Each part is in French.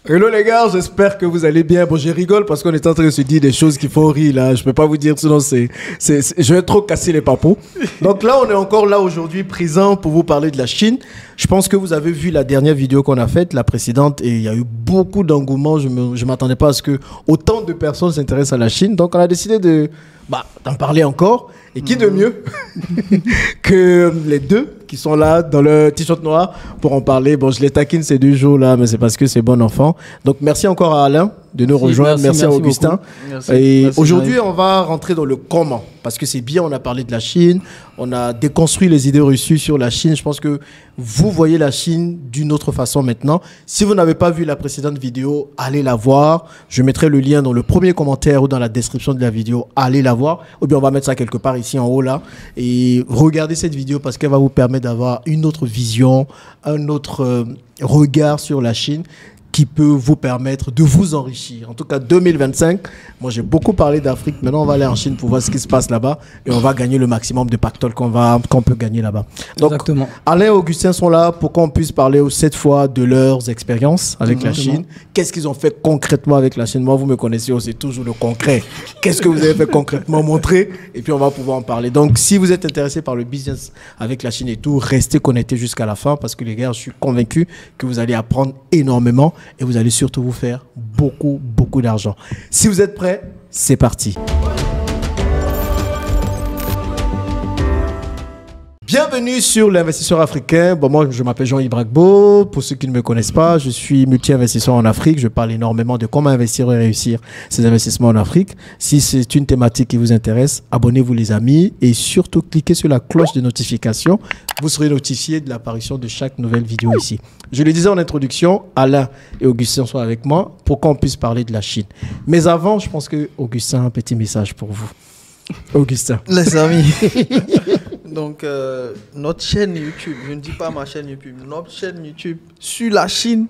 Hello les gars, j'espère que vous allez bien. Bon, je rigole parce qu'on est en train de se dire des choses qui font rire là. Je peux pas vous dire, sinon je vais trop casser les papous. Donc là, on est encore là aujourd'hui présent pour vous parler de la Chine. Je pense que vous avez vu la dernière vidéo qu'on a faite, la précédente, et il y a eu beaucoup d'engouement. Je m'attendais pas à ce que autant de personnes s'intéressent à la Chine. Donc on a décidé d'en parler encore. Et qui de mieux que les deux qui sont là dans le t-shirt noir pour en parler. Bon, je les taquine ces 2 jours-là, mais c'est parce que c'est bon enfant. Donc, merci encore à Alain de nous rejoindre. Merci à Augustin. Et aujourd'hui, on va rentrer dans le comment. Parce que c'est bien, on a parlé de la Chine. On a déconstruit les idées reçues sur la Chine. Je pense que vous voyez la Chine d'une autre façon maintenant. Si vous n'avez pas vu la précédente vidéo, allez la voir. Je mettrai le lien dans le premier commentaire ou dans la description de la vidéo. Allez la voir. Ou bien on va mettre ça quelque part ici en haut là. Et regardez cette vidéo parce qu'elle va vous permettre d'avoir une autre vision, un autre regard sur la Chine qui peut vous permettre de vous enrichir. En tout cas, 2025, moi j'ai beaucoup parlé d'Afrique. Maintenant, on va aller en Chine pour voir ce qui se passe là-bas et on va gagner le maximum de pactole qu'on peut gagner là-bas. Donc, exactement. Alain et Augustin sont là pour qu'on puisse parler cette fois de leurs expériences avec la Chine. Qu'est-ce qu'ils ont fait concrètement avec la Chine? Moi, vous me connaissez, c'est toujours le concret. Qu'est-ce que vous avez fait concrètement? Montrer et puis on va pouvoir en parler. Donc, si vous êtes intéressé par le business avec la Chine et tout, restez connectés jusqu'à la fin parce que les gars, je suis convaincu que vous allez apprendre énormément. Et vous allez surtout vous faire beaucoup, beaucoup d'argent. Si vous êtes prêts, c'est parti. Bienvenue sur l'investisseur africain. Bon, moi, je m'appelle Jean-Yves Bragbo. Pour ceux qui ne me connaissent pas, je suis multi-investisseur en Afrique. Je parle énormément de comment investir et réussir ses investissements en Afrique. Si c'est une thématique qui vous intéresse, abonnez-vous les amis et surtout cliquez sur la cloche de notification. Vous serez notifié de l'apparition de chaque nouvelle vidéo ici. Je le disais en introduction, Alain et Augustin sont avec moi pour qu'on puisse parler de la Chine. Mais avant, je pense que Augustin a un petit message pour vous. Augustin. Les amis. Donc, notre chaîne YouTube, je ne dis pas ma chaîne YouTube, notre chaîne YouTube sur la Chine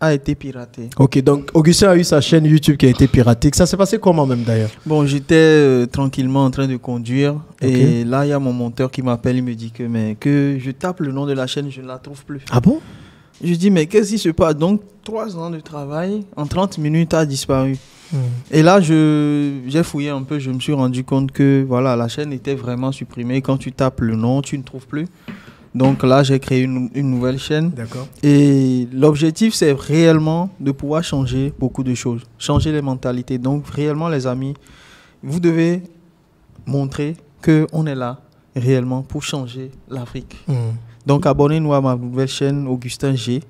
a été piratée. Ok, donc Augustin a eu sa chaîne YouTube qui a été piratée. Ça s'est passé comment même d'ailleurs? Bon, j'étais tranquillement en train de conduire et là, il y a mon monteur qui m'appelle, il me dit que je tape le nom de la chaîne, je ne la trouve plus. Ah bon? Je dis, mais qu'est-ce qui se passe? Donc, 3 ans de travail, en 30 minutes, a disparu. Et là, j'ai fouillé un peu, je me suis rendu compte que voilà, la chaîne était vraiment supprimée. Quand tu tapes le nom, tu ne trouves plus. Donc là, j'ai créé une nouvelle chaîne. D'accord. Et l'objectif, c'est réellement de pouvoir changer beaucoup de choses, changer les mentalités. Donc réellement, les amis, vous devez montrer qu'on est là réellement pour changer l'Afrique. Donc abonnez-nous à ma nouvelle chaîne, Augustin G.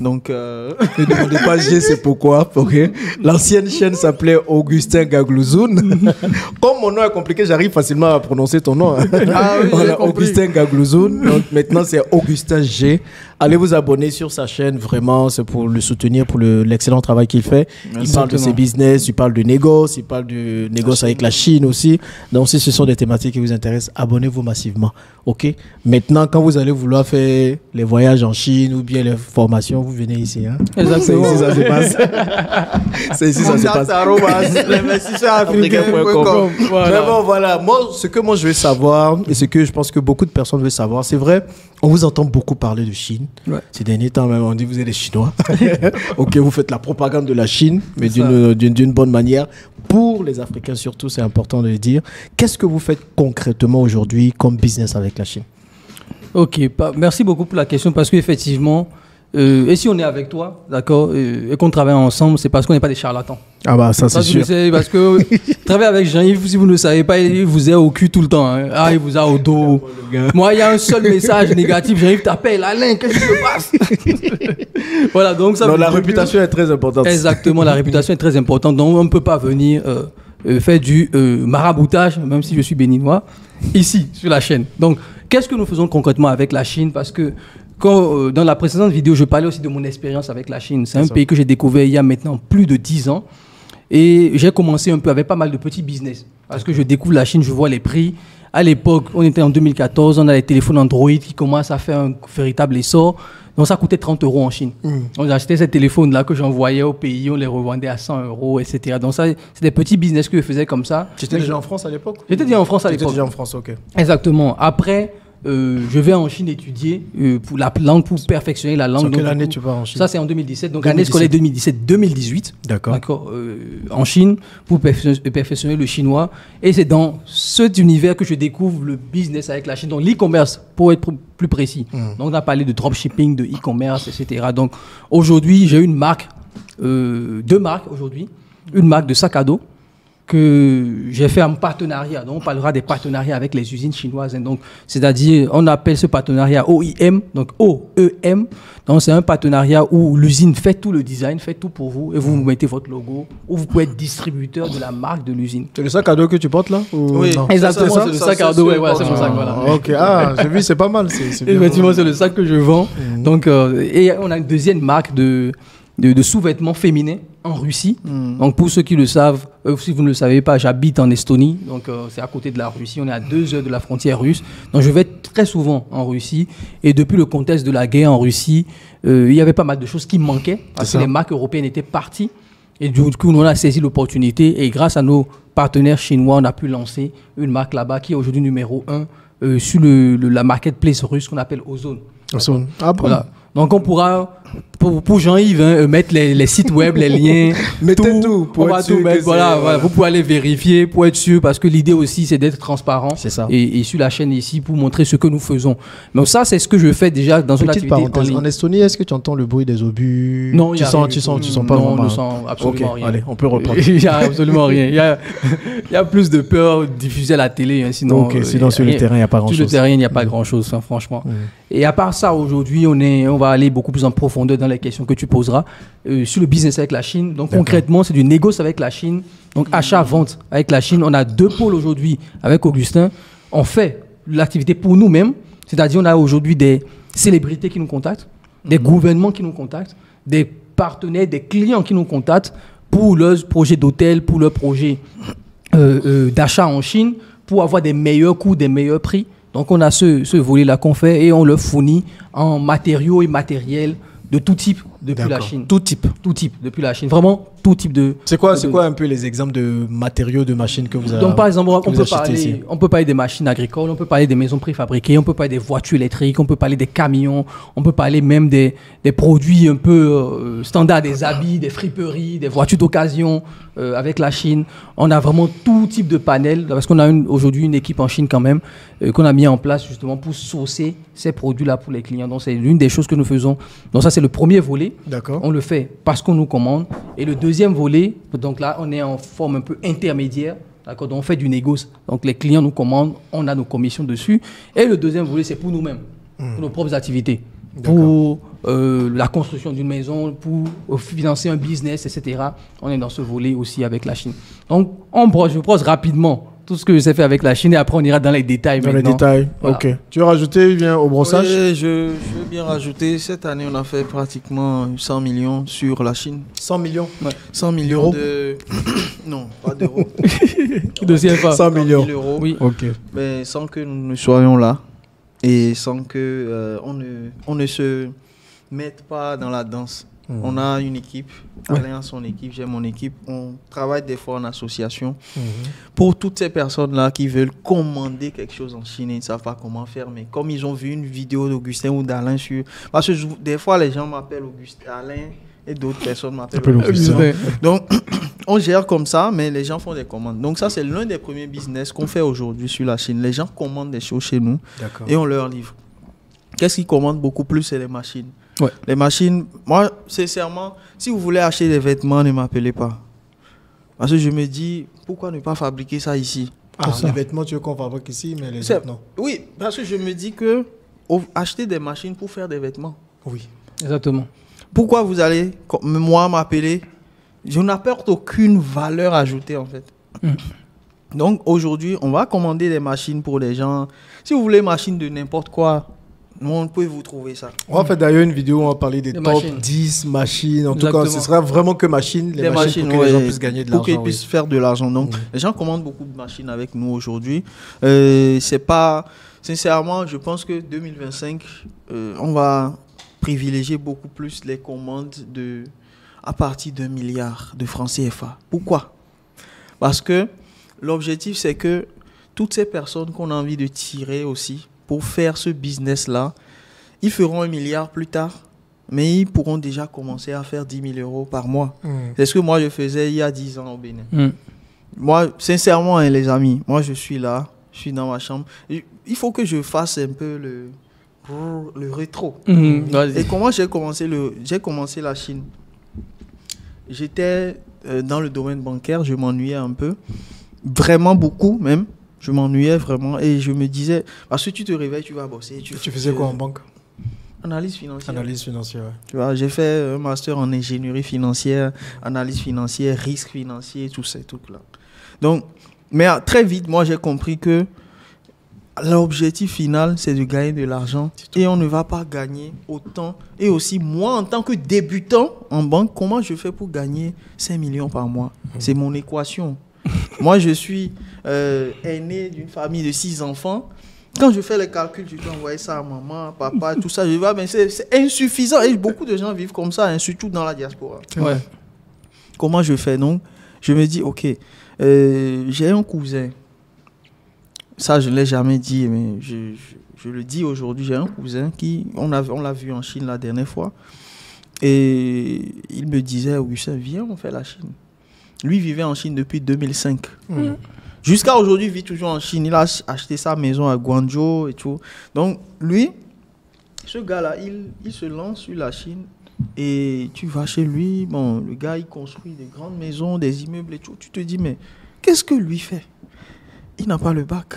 Donc, ne demandez pas G, c'est pourquoi. Okay. L'ancienne chaîne s'appelait Augustin Gaglouzoun. Comme mon nom est compliqué, j'arrive facilement à prononcer ton nom. Ah oui, voilà, Augustin Gaglouzoun. Donc maintenant, c'est Augustin G. Allez vous abonner sur sa chaîne, vraiment, c'est pour le soutenir, pour l'excellent travail qu'il fait. Il parle de ses business, il parle de négoce, il parle de négoce avec la Chine aussi. Donc si ce sont des thématiques qui vous intéressent, abonnez-vous massivement. Ok. Maintenant, quand vous allez vouloir faire les voyages en Chine ou bien les formations, vous venez ici. Hein? Exactement. C'est ici ça se passe. C'est ici ça se passe. L'investisseurafricain.com. Mais bon, voilà. Moi, ce que je veux savoir et ce que je pense que beaucoup de personnes veulent savoir, c'est vrai, on vous entend beaucoup parler de Chine. Ouais. Ces derniers temps, même, on dit que vous êtes des Chinois. Ok, vous faites la propagande de la Chine, mais d'une bonne manière. Pour les Africains surtout, c'est important de le dire. Qu'est-ce que vous faites concrètement aujourd'hui comme business avec la Chine? Ok, merci beaucoup pour la question parce qu'effectivement, et si on est avec toi, d'accord, et qu'on travaille ensemble, c'est parce qu'on n'est pas des charlatans. Ah bah ça c'est sûr. Parce que travailler avec Jean-Yves, si vous ne le savez pas, il vous est au cul tout le temps. Hein. Ah, il vous a au dos. Moi, il y a un seul message négatif. Jean-Yves t'appelle, Alain, qu'est-ce qui se passe? Voilà, donc ça. La réputation est très importante. Exactement, la réputation est très importante. Donc on ne peut pas venir faire du maraboutage, même si je suis béninois, ici, sur la chaîne. Donc, qu'est-ce que nous faisons concrètement avec la Chine? Parce que quand, dans la précédente vidéo, je parlais aussi de mon expérience avec la Chine. C'est un pays que j'ai découvert il y a maintenant plus de 10 ans. Et j'ai commencé un peu avec pas mal de petits business. Parce que je découvre la Chine, je vois les prix. À l'époque, on était en 2014, on a les téléphones Android qui commencent à faire un véritable essor. Donc ça coûtait 30 € en Chine. Donc j'achetais ces téléphones-là que j'envoyais au pays, on les revendait à 100 €, etc. Donc ça, c'est des petits business que je faisais comme ça. Tu étais déjà en France à l'époque? J'étais déjà en France à l'époque. J'étais déjà en France, ok. Exactement. Après, je vais en Chine étudier pour la langue, pour perfectionner la langue. En quelle Donc, année du coup, tu vas en Chine? Ça, c'est en 2017. Donc, 2017. année scolaire 2017-2018. D'accord. En Chine, pour perfectionner le chinois. Et c'est dans cet univers que je découvre le business avec la Chine. Donc, l'e-commerce, pour être plus précis. Donc, on a parlé de dropshipping, de e-commerce, etc. Donc, aujourd'hui, j'ai une marque, deux marques aujourd'hui. Une marque de sac à dos que j'ai fait en partenariat. Donc, on parlera des partenariats avec les usines chinoises. Hein. Donc, c'est-à-dire, on appelle ce partenariat OEM, donc OEM. Donc, c'est un partenariat où l'usine fait tout le design, fait tout pour vous, et vous mettez votre logo, ou vous pouvez être distributeur de la marque de l'usine. C'est le sac à dos que tu portes là ou... Oui, non? Exactement, ça, c'est le ça, sac ça, à dos. c'est Ouais, c'est mon sac, Ah, voilà. ok, j'ai vu, c'est pas mal. C'est bien. Effectivement, c'est le sac que je vends. Donc, et on a une deuxième marque de sous-vêtements féminins en Russie. Donc, pour ceux qui le savent, si vous ne le savez pas, j'habite en Estonie. Donc, c'est à côté de la Russie. On est à 2 heures de la frontière russe. Donc, je vais très souvent en Russie. Et depuis le contexte de la guerre en Russie, il y avait pas mal de choses qui manquaient parce que les marques européennes étaient parties. Et du coup, on a saisi l'opportunité. Et grâce à nos partenaires chinois, on a pu lancer une marque là-bas qui est aujourd'hui numéro 1 sur la marketplace russe qu'on appelle Ozone. Ah bon? Voilà. Donc, on pourra, pour Jean-Yves, mettre les sites web, les liens. Mettez tout pour on être va sûr tout que mettre. c'est- Voilà, voilà. vous pouvez aller vérifier pour être sûr, parce que l'idée aussi, c'est d'être transparent. C'est ça. Et sur la chaîne ici, pour montrer ce que nous faisons. Donc, ça, c'est ce que je fais déjà dans une Petite activité en parenthèse, ligne. en Estonie, est-ce que tu entends le bruit des obus? Non, tu sens pas non, vraiment. on ne sent absolument Ok, rien. allez, on peut reprendre. Il n'y a absolument rien. Il y a plus de peur diffusée à la télé. Hein, sinon, Ok, sinon sur le terrain, il n'y a pas Sur le grand-chose. terrain, il n'y a pas grand-chose, hein, franchement. Et à part ça, aujourd'hui, on va aller beaucoup plus en profondeur dans les questions que tu poseras sur le business avec la Chine. Donc, concrètement, c'est du négoce avec la Chine. Donc, achat-vente avec la Chine. On a 2 pôles aujourd'hui avec Augustin. On fait l'activité pour nous-mêmes. C'est-à-dire, on a aujourd'hui des célébrités qui nous contactent, des gouvernements qui nous contactent, des partenaires, des clients qui nous contactent pour leurs projets d'hôtel, pour leurs projets d'achat en Chine, pour avoir des meilleurs coûts, des meilleurs prix. Donc, on a ce volet-là qu'on fait et on le fournit en matériaux et matériels de tout type depuis la Chine. Tout type depuis la Chine. Vraiment, tout type de... C'est quoi un peu les exemples de matériaux de machines que vous avez? Donc, par exemple, que vous achetez ici? on peut parler des machines agricoles, on peut parler des maisons préfabriquées, on peut parler des voitures électriques, on peut parler des camions, on peut parler même des produits un peu standards, des habits, des friperies, des voitures d'occasion avec la Chine. On a vraiment tout type de panels, parce qu'on a aujourd'hui une équipe en Chine quand même, qu'on a mis en place justement pour sourcer ces produits-là pour les clients. Donc, c'est l'une des choses que nous faisons. Donc, ça, c'est le premier volet. D'accord. On le fait parce qu'on nous commande. Et le deuxième volet, donc là, on est en forme un peu intermédiaire. D'accord, donc on fait du négoce. Donc les clients nous commandent, on a nos commissions dessus. Et le deuxième volet, c'est pour nous-mêmes, pour nos propres activités. Pour la construction d'une maison, pour financer un business, etc. On est dans ce volet aussi avec la Chine. Donc, je pose rapidement tout ce que je sais faire avec la Chine et après on ira dans les détails. Dans les maintenant. détails, Voilà. ok. Tu veux rajouter bien au brossage? Oui, je veux bien rajouter, cette année on a fait pratiquement 100 millions sur la Chine. 100 millions. 100 millions D'euros de... Non, pas d'euros. De CFA. 100 millions. 000 euros. Oui. Ok. Mais sans que nous ne soyons là et sans que on ne se mette pas dans la danse. On a une équipe, Alain a son équipe, j'ai mon équipe. On travaille des fois en association. Pour toutes ces personnes-là qui veulent commander quelque chose en Chine et ils ne savent pas comment faire, mais comme ils ont vu une vidéo d'Augustin ou d'Alain sur... Parce que des fois, les gens m'appellent Augustin, Alain et d'autres personnes m'appellent Augustin. Donc, on gère comme ça, mais les gens font des commandes. Donc ça, c'est l'un des premiers business qu'on fait aujourd'hui sur la Chine. Les gens commandent des choses chez nous et on leur livre. Qu'est-ce qu'ils commandent beaucoup plus, c'est les machines. Ouais. Les machines, moi, sincèrement, si vous voulez acheter des vêtements, ne m'appelez pas. Parce que je me dis, pourquoi ne pas fabriquer ça ici? Les vêtements, tu veux qu'on fabrique ici, mais les autres, non. Oui, parce que je me dis que acheter des machines pour faire des vêtements. Oui. Exactement. Pourquoi vous allez, comme moi, m'appeler? Je n'apporte aucune valeur ajoutée, en fait. Donc, aujourd'hui, on va commander des machines pour les gens. Si vous voulez machines de n'importe quoi, on peut vous trouver ça. On va faire d'ailleurs une vidéo où on va parler des top machines. 10 machines. En Exactement. tout cas, ce sera vraiment que machines, les machines pour que les gens puissent gagner de pour qu'ils l'argent. puissent faire de l'argent. Donc, les gens commandent beaucoup de machines avec nous aujourd'hui. C'est pas... Sincèrement, je pense que 2025, on va privilégier beaucoup plus les commandes à partir d'1 milliard de francs CFA. Pourquoi? Parce que l'objectif, c'est que toutes ces personnes qu'on a envie de tirer aussi pour faire ce business-là, ils feront 1 milliard plus tard, mais ils pourront déjà commencer à faire 10 000 euros par mois. C'est ce que moi, je faisais il y a 10 ans au Bénin. Moi, sincèrement, hein, les amis, moi, je suis là, je suis dans ma chambre. Il faut que je fasse un peu le rétro. Et comment j'ai commencé la Chine? J'étais dans le domaine bancaire, je m'ennuyais un peu, vraiment beaucoup même. Je m'ennuyais vraiment et je me disais, parce que tu te réveilles, tu vas bosser. Tu faisais quoi en banque? Analyse financière. Analyse financière, ouais. Tu vois, j'ai fait un master en ingénierie financière, analyse financière, risque financier, tous ces trucs-là. Donc, mais très vite, moi, j'ai compris que l'objectif final, c'est de gagner de l'argent et on ne va pas gagner autant. Et aussi, moi, en tant que débutant en banque, comment je fais pour gagner 5 millions par mois? C'est mon équation. Moi, je suis aîné d'une famille de 6 enfants. Quand je fais les calculs, je dois envoyer ça à maman, papa, tout ça. Je vois, mais c'est insuffisant. Et beaucoup de gens vivent comme ça, hein, surtout dans la diaspora. Ouais. Comment je fais? Donc, je me dis, ok, j'ai un cousin. Ça, je ne l'ai jamais dit, mais je le dis aujourd'hui. J'ai un cousin on l'a vu en Chine la dernière fois. Et il me disait, Augustin, viens, on fait la Chine. Lui vivait en Chine depuis 2005. Jusqu'à aujourd'hui, il vit toujours en Chine. Il a acheté sa maison à Guangzhou et tout. Donc, lui, ce gars-là, il se lance sur la Chine. Et tu vas chez lui, bon, le gars, il construit des grandes maisons, des immeubles et tout. Tu te dis, mais qu'est-ce que lui fait? Il n'a pas le bac.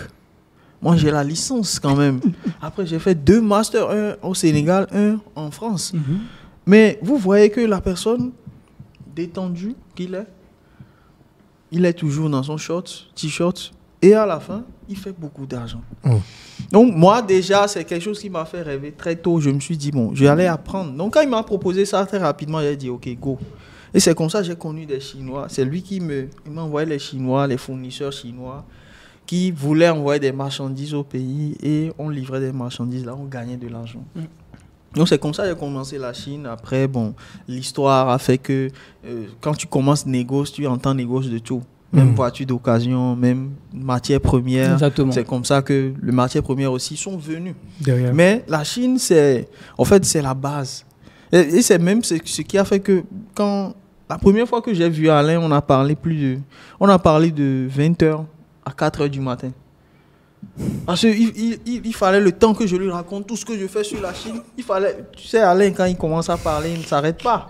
Moi, j'ai la licence quand même. Après, j'ai fait 2 masters, un au Sénégal, un en France. Mais vous voyez que la personne détendue qu'il est, il est toujours dans son t-shirt, et à la fin, il fait beaucoup d'argent. Donc, moi, déjà, c'est quelque chose qui m'a fait rêver très tôt. Je me suis dit, bon, je vais aller apprendre. Donc, quand il m'a proposé ça très rapidement, j'ai dit, ok, go. Et c'est comme ça que j'ai connu des Chinois. C'est lui qui m'a envoyé les Chinois, les fournisseurs chinois, qui voulaient envoyer des marchandises au pays, et on livrait des marchandises, là, on gagnait de l'argent. Donc, c'est comme ça que j'ai commencé la Chine. Après, bon, l'histoire a fait que quand tu commences négoce, tu entends négoce de tout. Même voiture d'occasion, même matières premières. Exactement. C'est comme ça que les matières premières aussi sont venues. Derrière. Mais la Chine, c'est la base. Et c'est même ce qui a fait que quand la première fois que j'ai vu Alain, on a parlé de 20h à 4h du matin. Parce qu'il fallait le temps que je lui raconte tout ce que je fais sur la Chine. Il fallait, tu sais, Alain, quand il commence à parler, il ne s'arrête pas.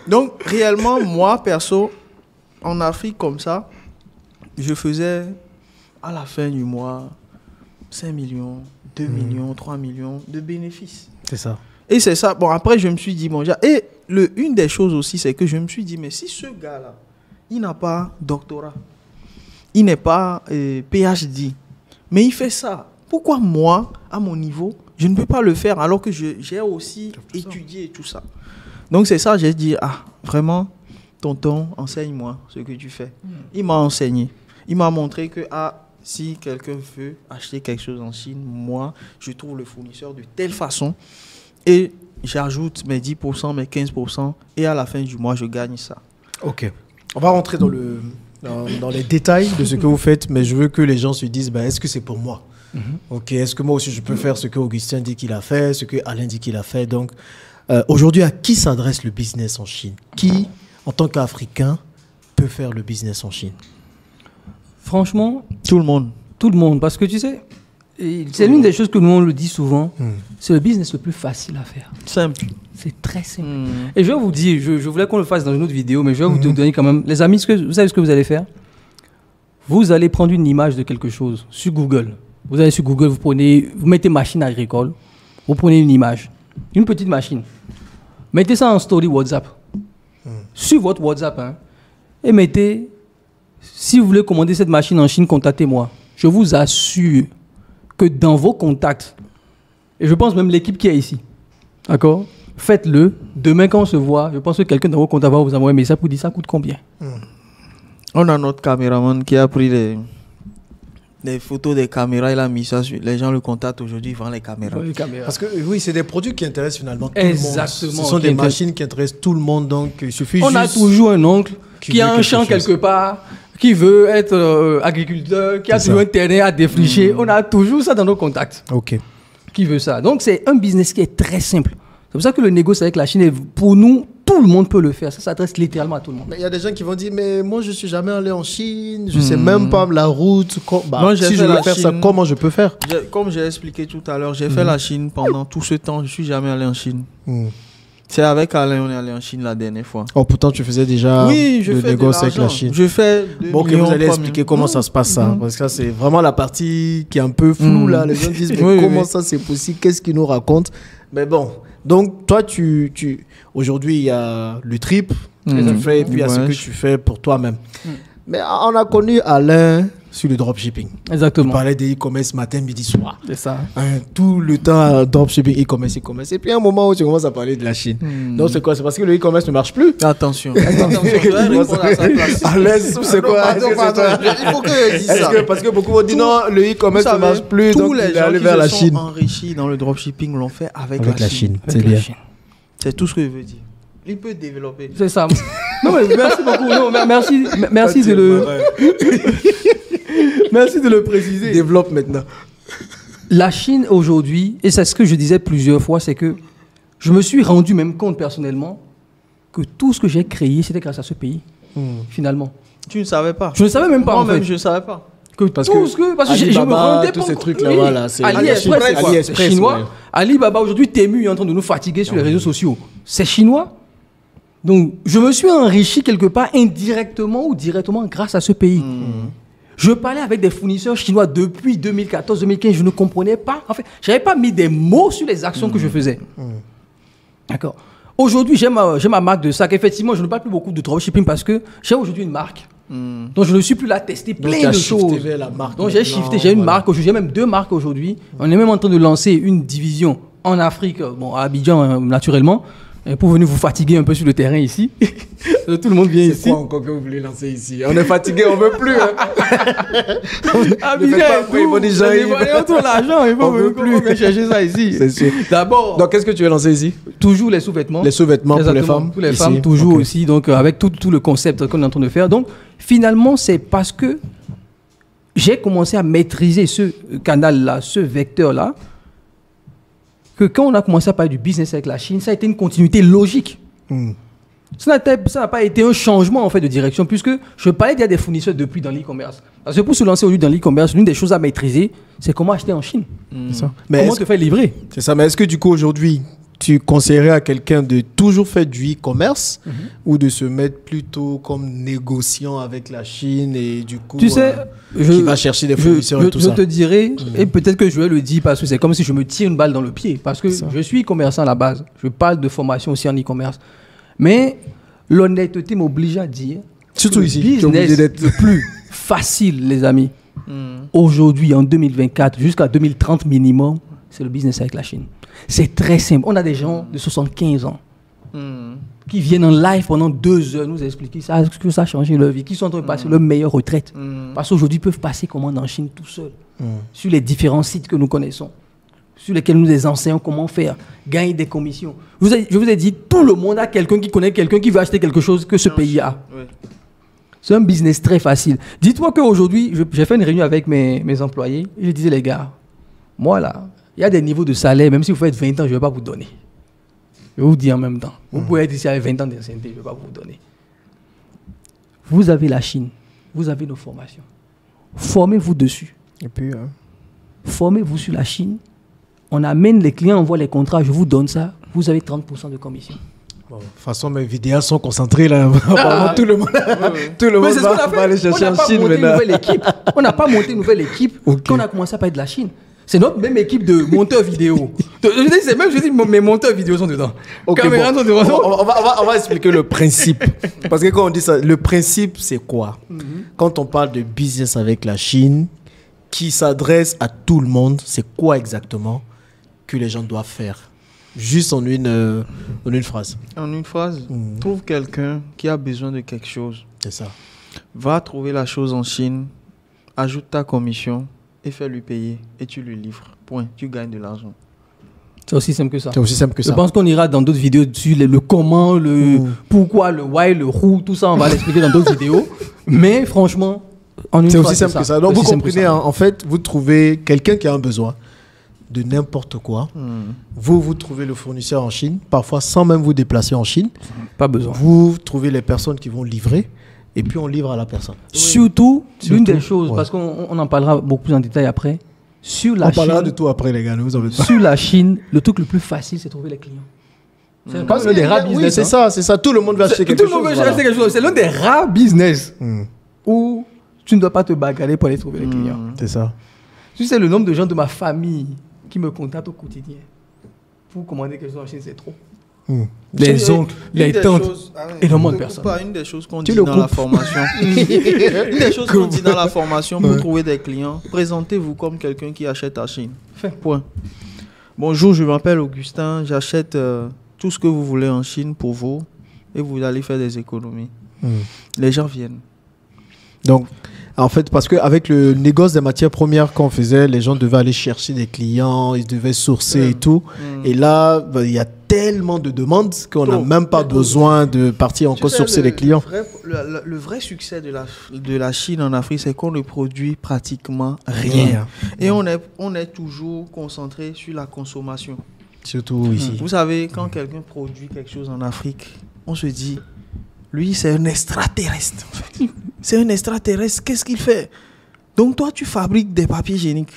Donc, réellement, moi, perso, en Afrique comme ça, je faisais à la fin du mois 5 millions, 2 millions, 3 millions de bénéfices. C'est ça. Et c'est ça. Bon, après, je me suis dit, bon, et une des choses aussi, c'est que je me suis dit, mais si ce gars-là, il n'a pas doctorat, il n'est pas PhD, mais il fait ça, pourquoi moi, à mon niveau, je ne peux pas le faire alors que j'ai aussi étudié et tout ça. Donc c'est ça, j'ai dit, vraiment, tonton, enseigne-moi ce que tu fais. Il m'a enseigné. Il m'a montré que, si quelqu'un veut acheter quelque chose en Chine, moi, je trouve le fournisseur de telle façon et j'ajoute mes 10%, mes 15% et à la fin du mois, je gagne ça. Ok. On va rentrer dans les détails de ce que vous faites, mais je veux que les gens se disent, est-ce que c'est pour moi? Ok. Est-ce que moi aussi, je peux faire ce que Augustin dit qu'il a fait, ce que Alain dit qu'il a fait? Donc, aujourd'hui, à qui s'adresse le business en Chine? Qui, en tant qu'Africain, peut faire le business en Chine? Franchement, tout le monde. Tout le monde. Parce que tu sais, c'est l'une des choses que nous on le dit souvent, c'est le business le plus facile à faire. Simple. C'est très simple. Et je vais vous dire, je voulais qu'on le fasse dans une autre vidéo, mais je vais vous donner quand même. Les amis, vous savez ce que vous allez faire? Vous allez prendre une image de quelque chose sur Google. Vous allez sur Google, vous mettez machine agricole, vous prenez une image, une petite machine. Mettez ça en story WhatsApp. Sur votre WhatsApp, et mettez, si vous voulez commander cette machine en Chine, contactez-moi. Je vous assure que dans vos contacts, et je pense même l'équipe qui est ici, d'accord? Faites-le. Demain, quand on se voit, je pense que quelqu'un dans vos contacts va vous envoyer un message pour dire ça coûte combien. On a notre caméraman qui a pris les photos des caméras, il a mis ça sur. Les gens le contactent aujourd'hui, ils vendent les caméras. Parce que oui, c'est des produits qui intéressent finalement tout Exactement. le monde. Ce sont des machines qui intéressent tout le monde, donc il suffit On a toujours un oncle qui a un champ quelque part, qui veut être agriculteur, qui a toujours un terrain à défricher. On a toujours ça dans nos contacts. Ok. Qui veut ça. Donc, c'est un business qui est très simple. C'est pour ça que le négoce avec la Chine, pour nous, tout le monde peut le faire. Ça s'adresse littéralement à tout le monde. Mais il y a des gens qui vont dire, mais moi, je suis jamais allé en Chine, je sais même pas la route. Moi, j'ai si fait je veux la faire ça, Chine. comment je peux faire? Comme j'ai expliqué tout à l'heure, j'ai fait la Chine pendant tout ce temps. Je ne suis jamais allé en Chine. Hmm. C'est avec Alain, on est allé en Chine la dernière fois. Oh, pourtant, tu faisais déjà Oui, je le fais de négoce avec la l'argent. Chine. Je fais 2 Bon, que millions, vous allez 3 expliquer millions. comment ça se passe, ça. Parce que ça, c'est vraiment la partie qui est un peu floue, là. Les gens disent, mais Oui, comment oui. ça c'est possible? Qu'est-ce qu'ils nous racontent? Mais bon. Donc, toi, aujourd'hui, il y a le trip que tu fais, et puis il y a ce Ouais. que tu fais pour toi-même. Mais on a connu Alain sur le dropshipping. Il Exactement. parlait de e-commerce matin, midi, soir. C'est ça. Tout le temps, dropshipping, e-commerce. Et puis, à un moment où tu commences à parler de la Chine. Donc, c'est quoi? C'est parce que le e-commerce ne marche plus? Attention. Attention, je vais répondre à sa place. À l'aise, c'est quoi? Pardon, pardon. Il faut que je dise ça. Parce que beaucoup vont dire non, le e-commerce Vous ne marche savez, plus, tous donc les il est gens allé qui vers se la sont Chine. enrichis dans le dropshipping l'ont fait avec la Chine. c'est Avec la bien. Chine. C'est tout ce que je veux dire. Il peut développer. C'est ça. Non, mais merci beaucoup. Non, merci de le, merci de le préciser. Développe maintenant. La Chine aujourd'hui, et c'est ce que je disais plusieurs fois, c'est que je me suis rendu même compte personnellement que tout ce que j'ai créé, c'était grâce à ce pays, finalement. Tu ne savais pas. Je ne savais même pas, en Moi-même, fait. je ne savais pas. Parce que je me rendais tous pas ces compte. trucs là-bas, là, c'est AliExpress, c'est quoi? AliExpress, C'est chinois. ouais. Alibaba, aujourd'hui, Temu est en train de nous fatiguer sur les réseaux sociaux. C'est chinois. Donc, je me suis enrichi quelque part indirectement ou directement grâce à ce pays. Je parlais avec des fournisseurs chinois depuis 2014-2015. Je ne comprenais pas. En fait, je n'avais pas mis des mots sur les actions que je faisais. D'accord. Aujourd'hui, j'ai ma marque de sac. Effectivement, je ne parle plus beaucoup de dropshipping parce que j'ai aujourd'hui une marque. Donc, je ne suis plus là à tester Donc, plein tu as de shifté choses. vers la marque Donc, j'ai maintenant, shifté. J'ai une voilà. marque aujourd'hui. J'ai même 2 marques aujourd'hui. On est même en train de lancer une division en Afrique, bon, à Abidjan, naturellement, pour venir vous fatiguer un peu sur le terrain ici. Tout le monde vient C'est ici. quoi encore que vous voulez lancer ici? On est fatigué, on veut plus. Hein. Abidjan Ne faites pas et après, ils vont tout. dire, Jean-Yves. Les Ivoiriens ont l'argent. Il On veut faut plus. bien chercher ça ici. C'est sûr. D'abord, Donc, qu'est-ce que tu veux lancer ici? toujours les sous-vêtements. Les sous-vêtements pour les Exactement, femmes? Pour les ici. femmes, toujours Ok. aussi. Donc, avec tout le concept qu'on est en train de faire. Donc, finalement, c'est parce que j'ai commencé à maîtriser ce canal-là, ce vecteur-là, que quand on a commencé à parler du business avec la Chine, ça a été une continuité logique. Ça n'a pas été un changement en fait de direction, puisque je parlais déjà des fournisseurs depuis dans l'e-commerce. Parce que pour se lancer aujourd'hui dans l'e-commerce, l'une des choses à maîtriser, c'est comment acheter en Chine. C'est ça. Mais Comment est-ce te faire livrer. C'est ça, mais est-ce que du coup aujourd'hui, tu conseillerais à quelqu'un de toujours faire du e-commerce ou de se mettre plutôt comme négociant avec la Chine et du coup Tu sais, qui va chercher des fournisseurs et tout je ça? te dirais, et peut-être que je vais le dire parce que c'est comme si je me tire une balle dans le pied, parce que je suis e-commerçant à la base. Je parle de formation aussi en e-commerce. Mais l'honnêteté m'oblige à dire Surtout que ici, le tu es obligé business d'être- le plus facile, les amis, aujourd'hui, en 2024, jusqu'à 2030 minimum, c'est le business avec la Chine. C'est très simple. On a des gens de 75 ans qui viennent en live pendant 2 heures nous expliquer ça, ce que ça a changé leur vie, qui sont en train de passer leur meilleure retraite. Parce qu'aujourd'hui, ils peuvent passer commande en Chine tout seuls, sur les différents sites que nous connaissons, sur lesquels nous les enseignons comment faire, gagner des commissions. Je vous ai dit, tout le monde a quelqu'un qui connaît quelqu'un qui veut acheter quelque chose que ce pays a. Oui. C'est un business très facile. Dis-toi qu'aujourd'hui, j'ai fait une réunion avec mes employés et je disais, les gars, moi là, il y a des niveaux de salaire, même si vous faites 20 ans, je ne vais pas vous donner. Je vais vous dire en même temps. Vous pouvez être ici avec 20 ans d'ancienneté, je ne vais pas vous donner. Vous avez la Chine, vous avez nos formations. Formez-vous dessus. Et puis, Formez-vous sur la Chine. On amène les clients, on voit les contrats, je vous donne ça. Vous avez 30% de commission. bon, de toute façon, mes vidéos sont concentrées là. Apparemment, tout le monde, tout le Mais monde c'est ce qu'on a va aller fait. On chercher n'a en pas Chine monté une maintenant. nouvelle équipe. On n'a pas monté une nouvelle équipe Ok. quand on a commencé à parler de la Chine. C'est notre même équipe de monteurs vidéo. Je dis, mes monteurs vidéo sont dedans. Ok, Caméras bon. sont dedans. On va expliquer le principe. Parce que quand on dit ça, le principe, c'est quoi? Quand on parle de business avec la Chine, qui s'adresse à tout le monde, c'est quoi exactement que les gens doivent faire? Juste en une phrase. En une phrase, trouve quelqu'un qui a besoin de quelque chose. C'est ça. Va trouver la chose en Chine, ajoute ta commission et fais-lui payer et tu lui livres. Point. Tu gagnes de l'argent. C'est aussi simple que ça. C'est aussi simple que Je ça. pense qu'on ira dans d'autres vidéos sur le comment, le pourquoi, le why, le who, tout ça, on va l'expliquer dans d'autres vidéos. Mais franchement, en une C'est phrase, aussi simple que ça. Donc, Aussi vous simple que comprenez, ça. en fait, vous trouvez quelqu'un qui a un besoin de n'importe quoi. Vous trouvez le fournisseur en Chine, parfois sans même vous déplacer en Chine. Pas besoin. Vous trouvez les personnes qui vont livrer et puis on livre à la personne. Surtout, l'une des Surtout, choses, ouais. parce qu'on en parlera beaucoup plus en détail après, sur la On parlera Chine, de tout après, les gars, ne vous en faites pas. sur la Chine, le truc le plus facile, c'est trouver les clients. C'est quand même l'un des rares Oui, business. c'est ça, c'est ça. Tout le monde va acheter quelque Tout le chose. monde veut voilà. acheter quelque chose. C'est l'un des rares business Hmm, où tu ne dois pas te bagarrer pour aller trouver les clients. c'est ça. Tu sais, le nombre de gens de ma famille qui me contactent au quotidien pour commander quelque chose en Chine, c'est trop. Hmm. Les oncles, les tantes, énormément de personnes. Pas une des choses qu'on Tu dit le dans la coupes. formation. Une des choses qu'on dit dans la formation pour Ouais. trouver des clients, présentez-vous comme quelqu'un qui achète à Chine. Point. Bonjour, je m'appelle Augustin, j'achète tout ce que vous voulez en Chine pour vous et vous allez faire des économies. Les gens viennent. Donc, en fait, parce qu'avec le négoce des matières premières qu'on faisait, les gens devaient aller chercher des clients, ils devaient sourcer et tout. Et là, bah, il y a tellement de demandes qu'on n'a Trop. même pas besoin de partir encore Tu sais, sourcer les clients. Le vrai succès de la Chine en Afrique, c'est qu'on ne produit pratiquement rien. Et on est toujours concentré sur la consommation. Surtout ici. Vous savez, quand quelqu'un produit quelque chose en Afrique, on se dit, lui, c'est un extraterrestre. En fait. C'est un extraterrestre. Qu'est-ce qu'il fait? Donc, toi, tu fabriques des papiers hygiéniques.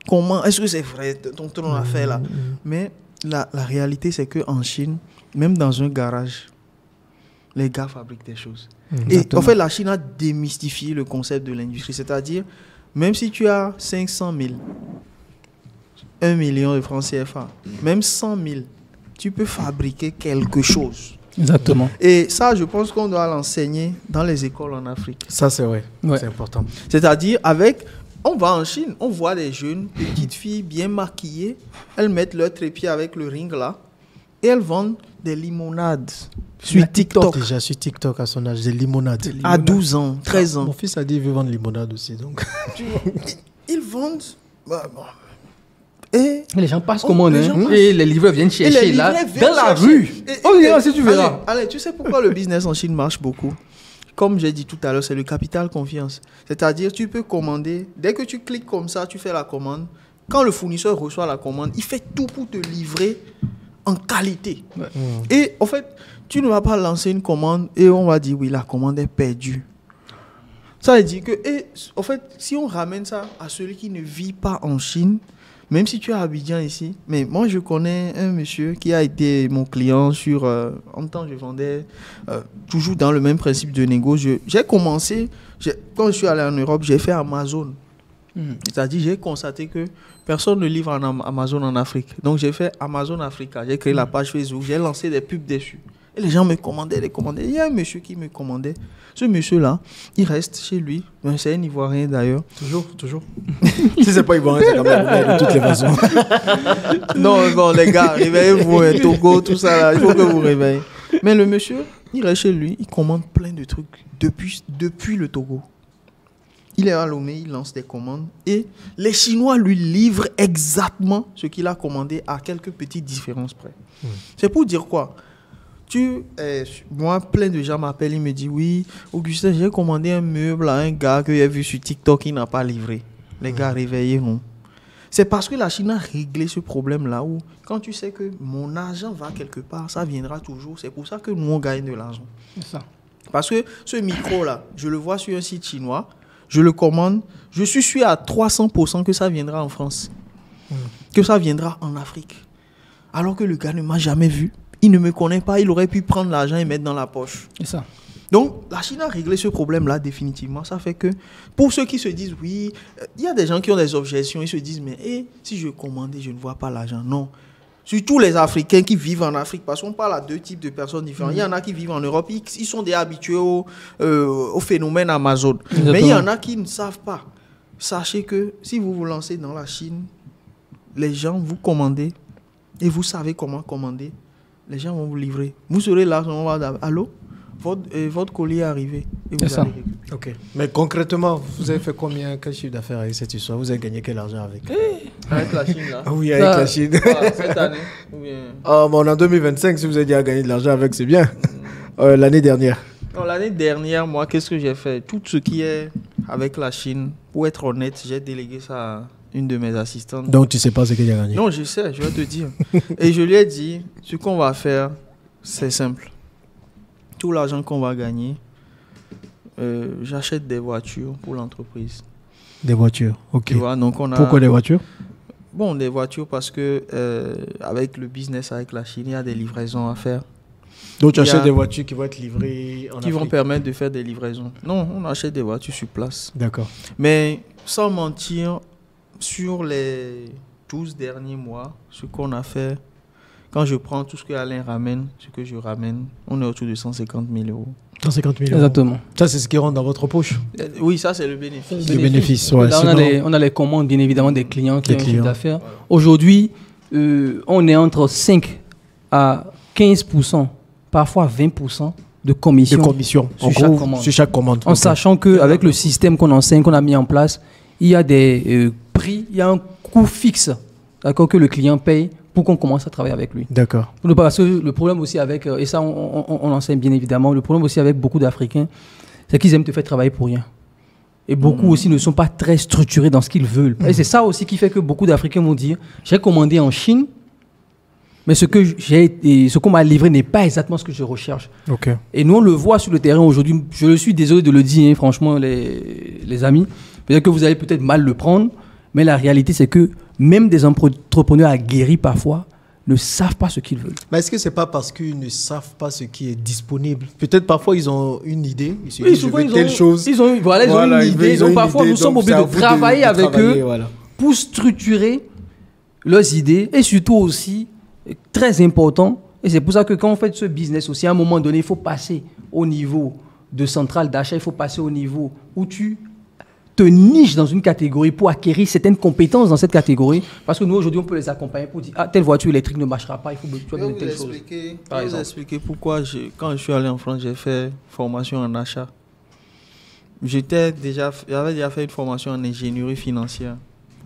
Comment? Est-ce que c'est vrai, ton affaire là? Mais la réalité, c'est qu'en Chine, même dans un garage, les gars fabriquent des choses. Et Exactement. en fait, la Chine a démystifié le concept de l'industrie. C'est-à-dire, même si tu as 500 000, 1 million de francs CFA, même 100 000, tu peux fabriquer quelque chose. Exactement. Et ça, je pense qu'on doit l'enseigner dans les écoles en Afrique. Ça, c'est vrai. Ouais. C'est important. C'est-à-dire, on va en Chine, on voit des jeunes, petites filles bien maquillées, elles mettent leur trépied avec le ring là, et elles vendent des limonades sur TikTok. Déjà sur TikTok à son âge, des limonades. À 12 ans, 13 ans. Mon fils a dit qu'il veut vendre limonade aussi. Donc. Tu vois, ils vendent. Bah, bon. Et Les gens passent commande, les hein, gens et les livreurs viennent Et les chercher là, livreurs viennent dans la chercher. rue. On ira si tu verras. Allez, tu sais pourquoi le business en Chine marche beaucoup? Comme j'ai dit tout à l'heure, c'est le capital confiance. C'est-à-dire, tu peux commander, dès que tu cliques comme ça, tu fais la commande. Quand le fournisseur reçoit la commande, il fait tout pour te livrer en qualité. Et en fait, tu ne vas pas lancer une commande et on va dire, oui, la commande est perdue. Ça veut dire que, et, en fait, si on ramène ça à celui qui ne vit pas en Chine, même si tu es à Abidjan ici, mais moi je connais un monsieur qui a été mon client sur, en même temps je vendais toujours dans le même principe de négo. J'ai commencé, quand je suis allé en Europe, j'ai fait Amazon. C'est-à-dire j'ai constaté que personne ne livre en Amazon en Afrique. Donc j'ai fait Amazon Africa, j'ai créé la page Facebook, j'ai lancé des pubs dessus. Et les gens me commandaient, Il y a un monsieur qui me commandait. Ce monsieur-là, il reste chez lui. C'est un Ivoirien d'ailleurs. Toujours. Si c'est pas Ivoirien, c'est quand même de toutes les façons. Non, bon, les gars, réveillez-vous, Togo, tout ça là, il faut que vous réveillez. Mais le monsieur, il reste chez lui, il commande plein de trucs depuis le Togo. Il est à Lomé, il lance des commandes et les Chinois lui livrent exactement ce qu'il a commandé à quelques petites différences près. C'est pour dire quoi? Moi, plein de gens m'appellent, ils me disent, oui, Augustin, j'ai commandé un meuble à un gars que j'ai vu sur TikTok, il n'a pas livré. Les gars, réveillez-vous. C'est parce que la Chine a réglé ce problème-là où, quand tu sais que mon argent va quelque part, ça viendra toujours. C'est pour ça que nous, on gagne de l'argent. C'est ça. Parce que ce micro-là, je le vois sur un site chinois, je le commande, je suis sûr à 300% que ça viendra en France. Que ça viendra en Afrique. Alors que le gars ne m'a jamais vu. Il ne me connaît pas, il aurait pu prendre l'argent et mettre dans la poche. C'est ça. Donc, la Chine a réglé ce problème-là définitivement. Ça fait que, pour ceux qui se disent, oui, il y a des gens qui ont des objections, ils se disent, mais si je commande, je ne vois pas l'argent. Non. Surtout les Africains qui vivent en Afrique, parce qu'on parle à deux types de personnes différentes. Il y en a qui vivent en Europe, ils sont déjà habitués au phénomène Amazon. Exactement. Mais il y en a qui ne savent pas. Sachez que si vous vous lancez dans la Chine, les gens vous commandez et vous savez comment commander. Les gens vont vous livrer. Vous serez là, on va dire, allô, votre colis est arrivé. Et vous C'est ça. allez récupérer. Ok. Mais concrètement, vous avez fait combien, quel chiffre d'affaires avec cette histoire? Vous avez gagné quel argent avec? Avec la Chine, là. Ah oui, avec Ça- la Chine. Cette année. Ou bien... Ah, mais on est en 2025, si vous avez déjà gagné de l'argent avec, c'est bien. L'année dernière. Non, l'année dernière, moi, qu'est-ce que j'ai fait? Tout ce qui est avec la Chine, pour être honnête, j'ai délégué ça à une de mes assistantes. Donc, tu sais pas ce qu'il a gagné. Non, je sais, je vais te dire. Et je lui ai dit, ce qu'on va faire, c'est simple. Tout l'argent qu'on va gagner, j'achète des voitures pour l'entreprise. Des voitures, ok. Tu vois, donc on a... Pourquoi des voitures? Bon, des voitures parce que avec le business avec la Chine, il y a des livraisons à faire. Donc, tu Il y a- achètes des voitures qui vont être livrées en qui vont Afrique. permettre de faire des livraisons. Non, on achète des voitures sur place. D'accord. Mais sans mentir, sur les 12 derniers mois, ce qu'on a fait, quand je prends tout ce que Alain ramène, ce que je ramène, on est autour de 150 000 euros. 150 000 euros. Exactement. Ça, c'est ce qui rentre dans votre poche. Oui, ça c'est le bénéfice. Le bénéfice, ouais. Là, Sinon- on a les commandes, bien évidemment, des clients qui Des ont un chiffre clients. d'affaires. Aujourd'hui, on est entre 5 à 15%, parfois 20% de Des commission. commissions. sur En chaque gros, commande. sur chaque commande. En Ok. sachant qu'avec le système qu'on enseigne, qu'on a mis en place, il y a des prix, il y a un coût fixe, d'accord, que le client paye pour qu'on commence à travailler avec lui. D'accord. Parce que le problème aussi avec, et ça on enseigne bien évidemment, le problème aussi avec beaucoup d'Africains, c'est qu'ils aiment te faire travailler pour rien. Et beaucoup aussi ne sont pas très structurés dans ce qu'ils veulent. Et c'est ça aussi qui fait que beaucoup d'Africains vont dire, j'ai commandé en Chine, mais ce qu'on m'a livré n'est pas exactement ce que je recherche. Ok. Et nous, on le voit sur le terrain aujourd'hui. Je suis désolé de le dire, hein, franchement, les amis. Peut-être que vous allez peut-être mal le prendre, mais la réalité, c'est que même des entrepreneurs aguerris, parfois, ne savent pas ce qu'ils veulent. Mais est-ce que c'est pas parce qu'ils ne savent pas ce qui est disponible? Peut-être parfois ils ont une idée, ils se disent je souvent, veux telle chose. Ils ont une idée. Donc, parfois, nous sommes obligés de travailler avec eux pour structurer leurs idées. Et surtout aussi, très important, et c'est pour ça que quand on fait ce business aussi, à un moment donné, il faut passer au niveau de centrale d'achat, il faut passer au niveau où tu te niches dans une catégorie pour acquérir certaines compétences dans cette catégorie. Parce que nous, aujourd'hui, on peut les accompagner pour dire, ah, telle voiture électrique ne marchera pas, il faut que tu aies telle chose. Je vais vous expliquer pourquoi, quand je suis allé en France, j'ai fait formation en achat. J'avais déjà fait une formation en ingénierie financière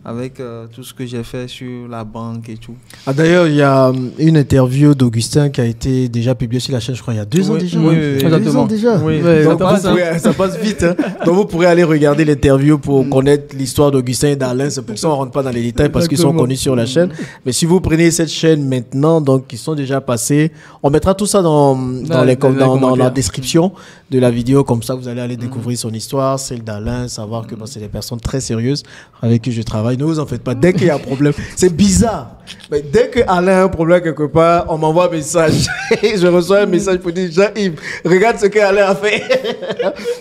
avec tout ce que j'ai fait sur la banque et tout. Ah, d'ailleurs, il y a une interview d'Augustin qui a été déjà publiée sur la chaîne, je crois, il y a 2 ans Oui, déjà. oui, hein. oui, oui. 2 ans Exactement. déjà. Oui. Ouais, Donc, exactement. ça passe vite. Hein. Donc, vous pourrez aller regarder l'interview pour connaître l'histoire d'Augustin et d'Alain. C'est pour ça qu'on ne rentre pas dans les détails parce qu'ils sont Exactement. connus sur la chaîne. Mais si vous prenez cette chaîne maintenant, donc ils sont déjà passés, on mettra tout ça dans la commentaires. description de la vidéo. Comme ça, vous allez aller découvrir son histoire, celle d'Alain, savoir que c'est des personnes très sérieuses avec qui je travaille. Ne vous en faites pas. Dès qu'il y a un problème, c'est bizarre. Mais dès que Alain a un problème quelque part, on m'envoie un message. Je reçois un message pour dire Jean-Yves, regarde ce que Alain a fait.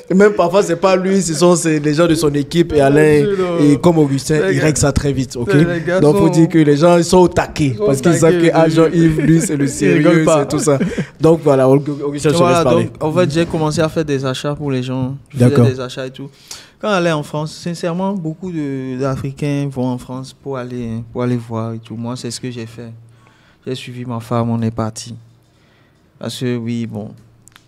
Et même parfois, c'est pas lui, c'est les gens de son équipe. Et Alain, et comme Augustin, il règle ça très vite. Ok. Donc, il faut dire que les gens ils sont au taquet. Parce qu'ils savent que Jean-Yves, lui, c'est le sérieux, c'est tout ça. Donc, voilà, Augustin, je te laisse Voilà, parler. donc, en fait, j'ai commencé à faire des achats pour les gens. Je faisais D'accord. des achats et tout. Quand on allait en France, sincèrement, beaucoup d'Africains vont en France pour aller voir et tout. Moi, c'est ce que j'ai fait. J'ai suivi ma femme, on est parti. Parce que, oui, bon,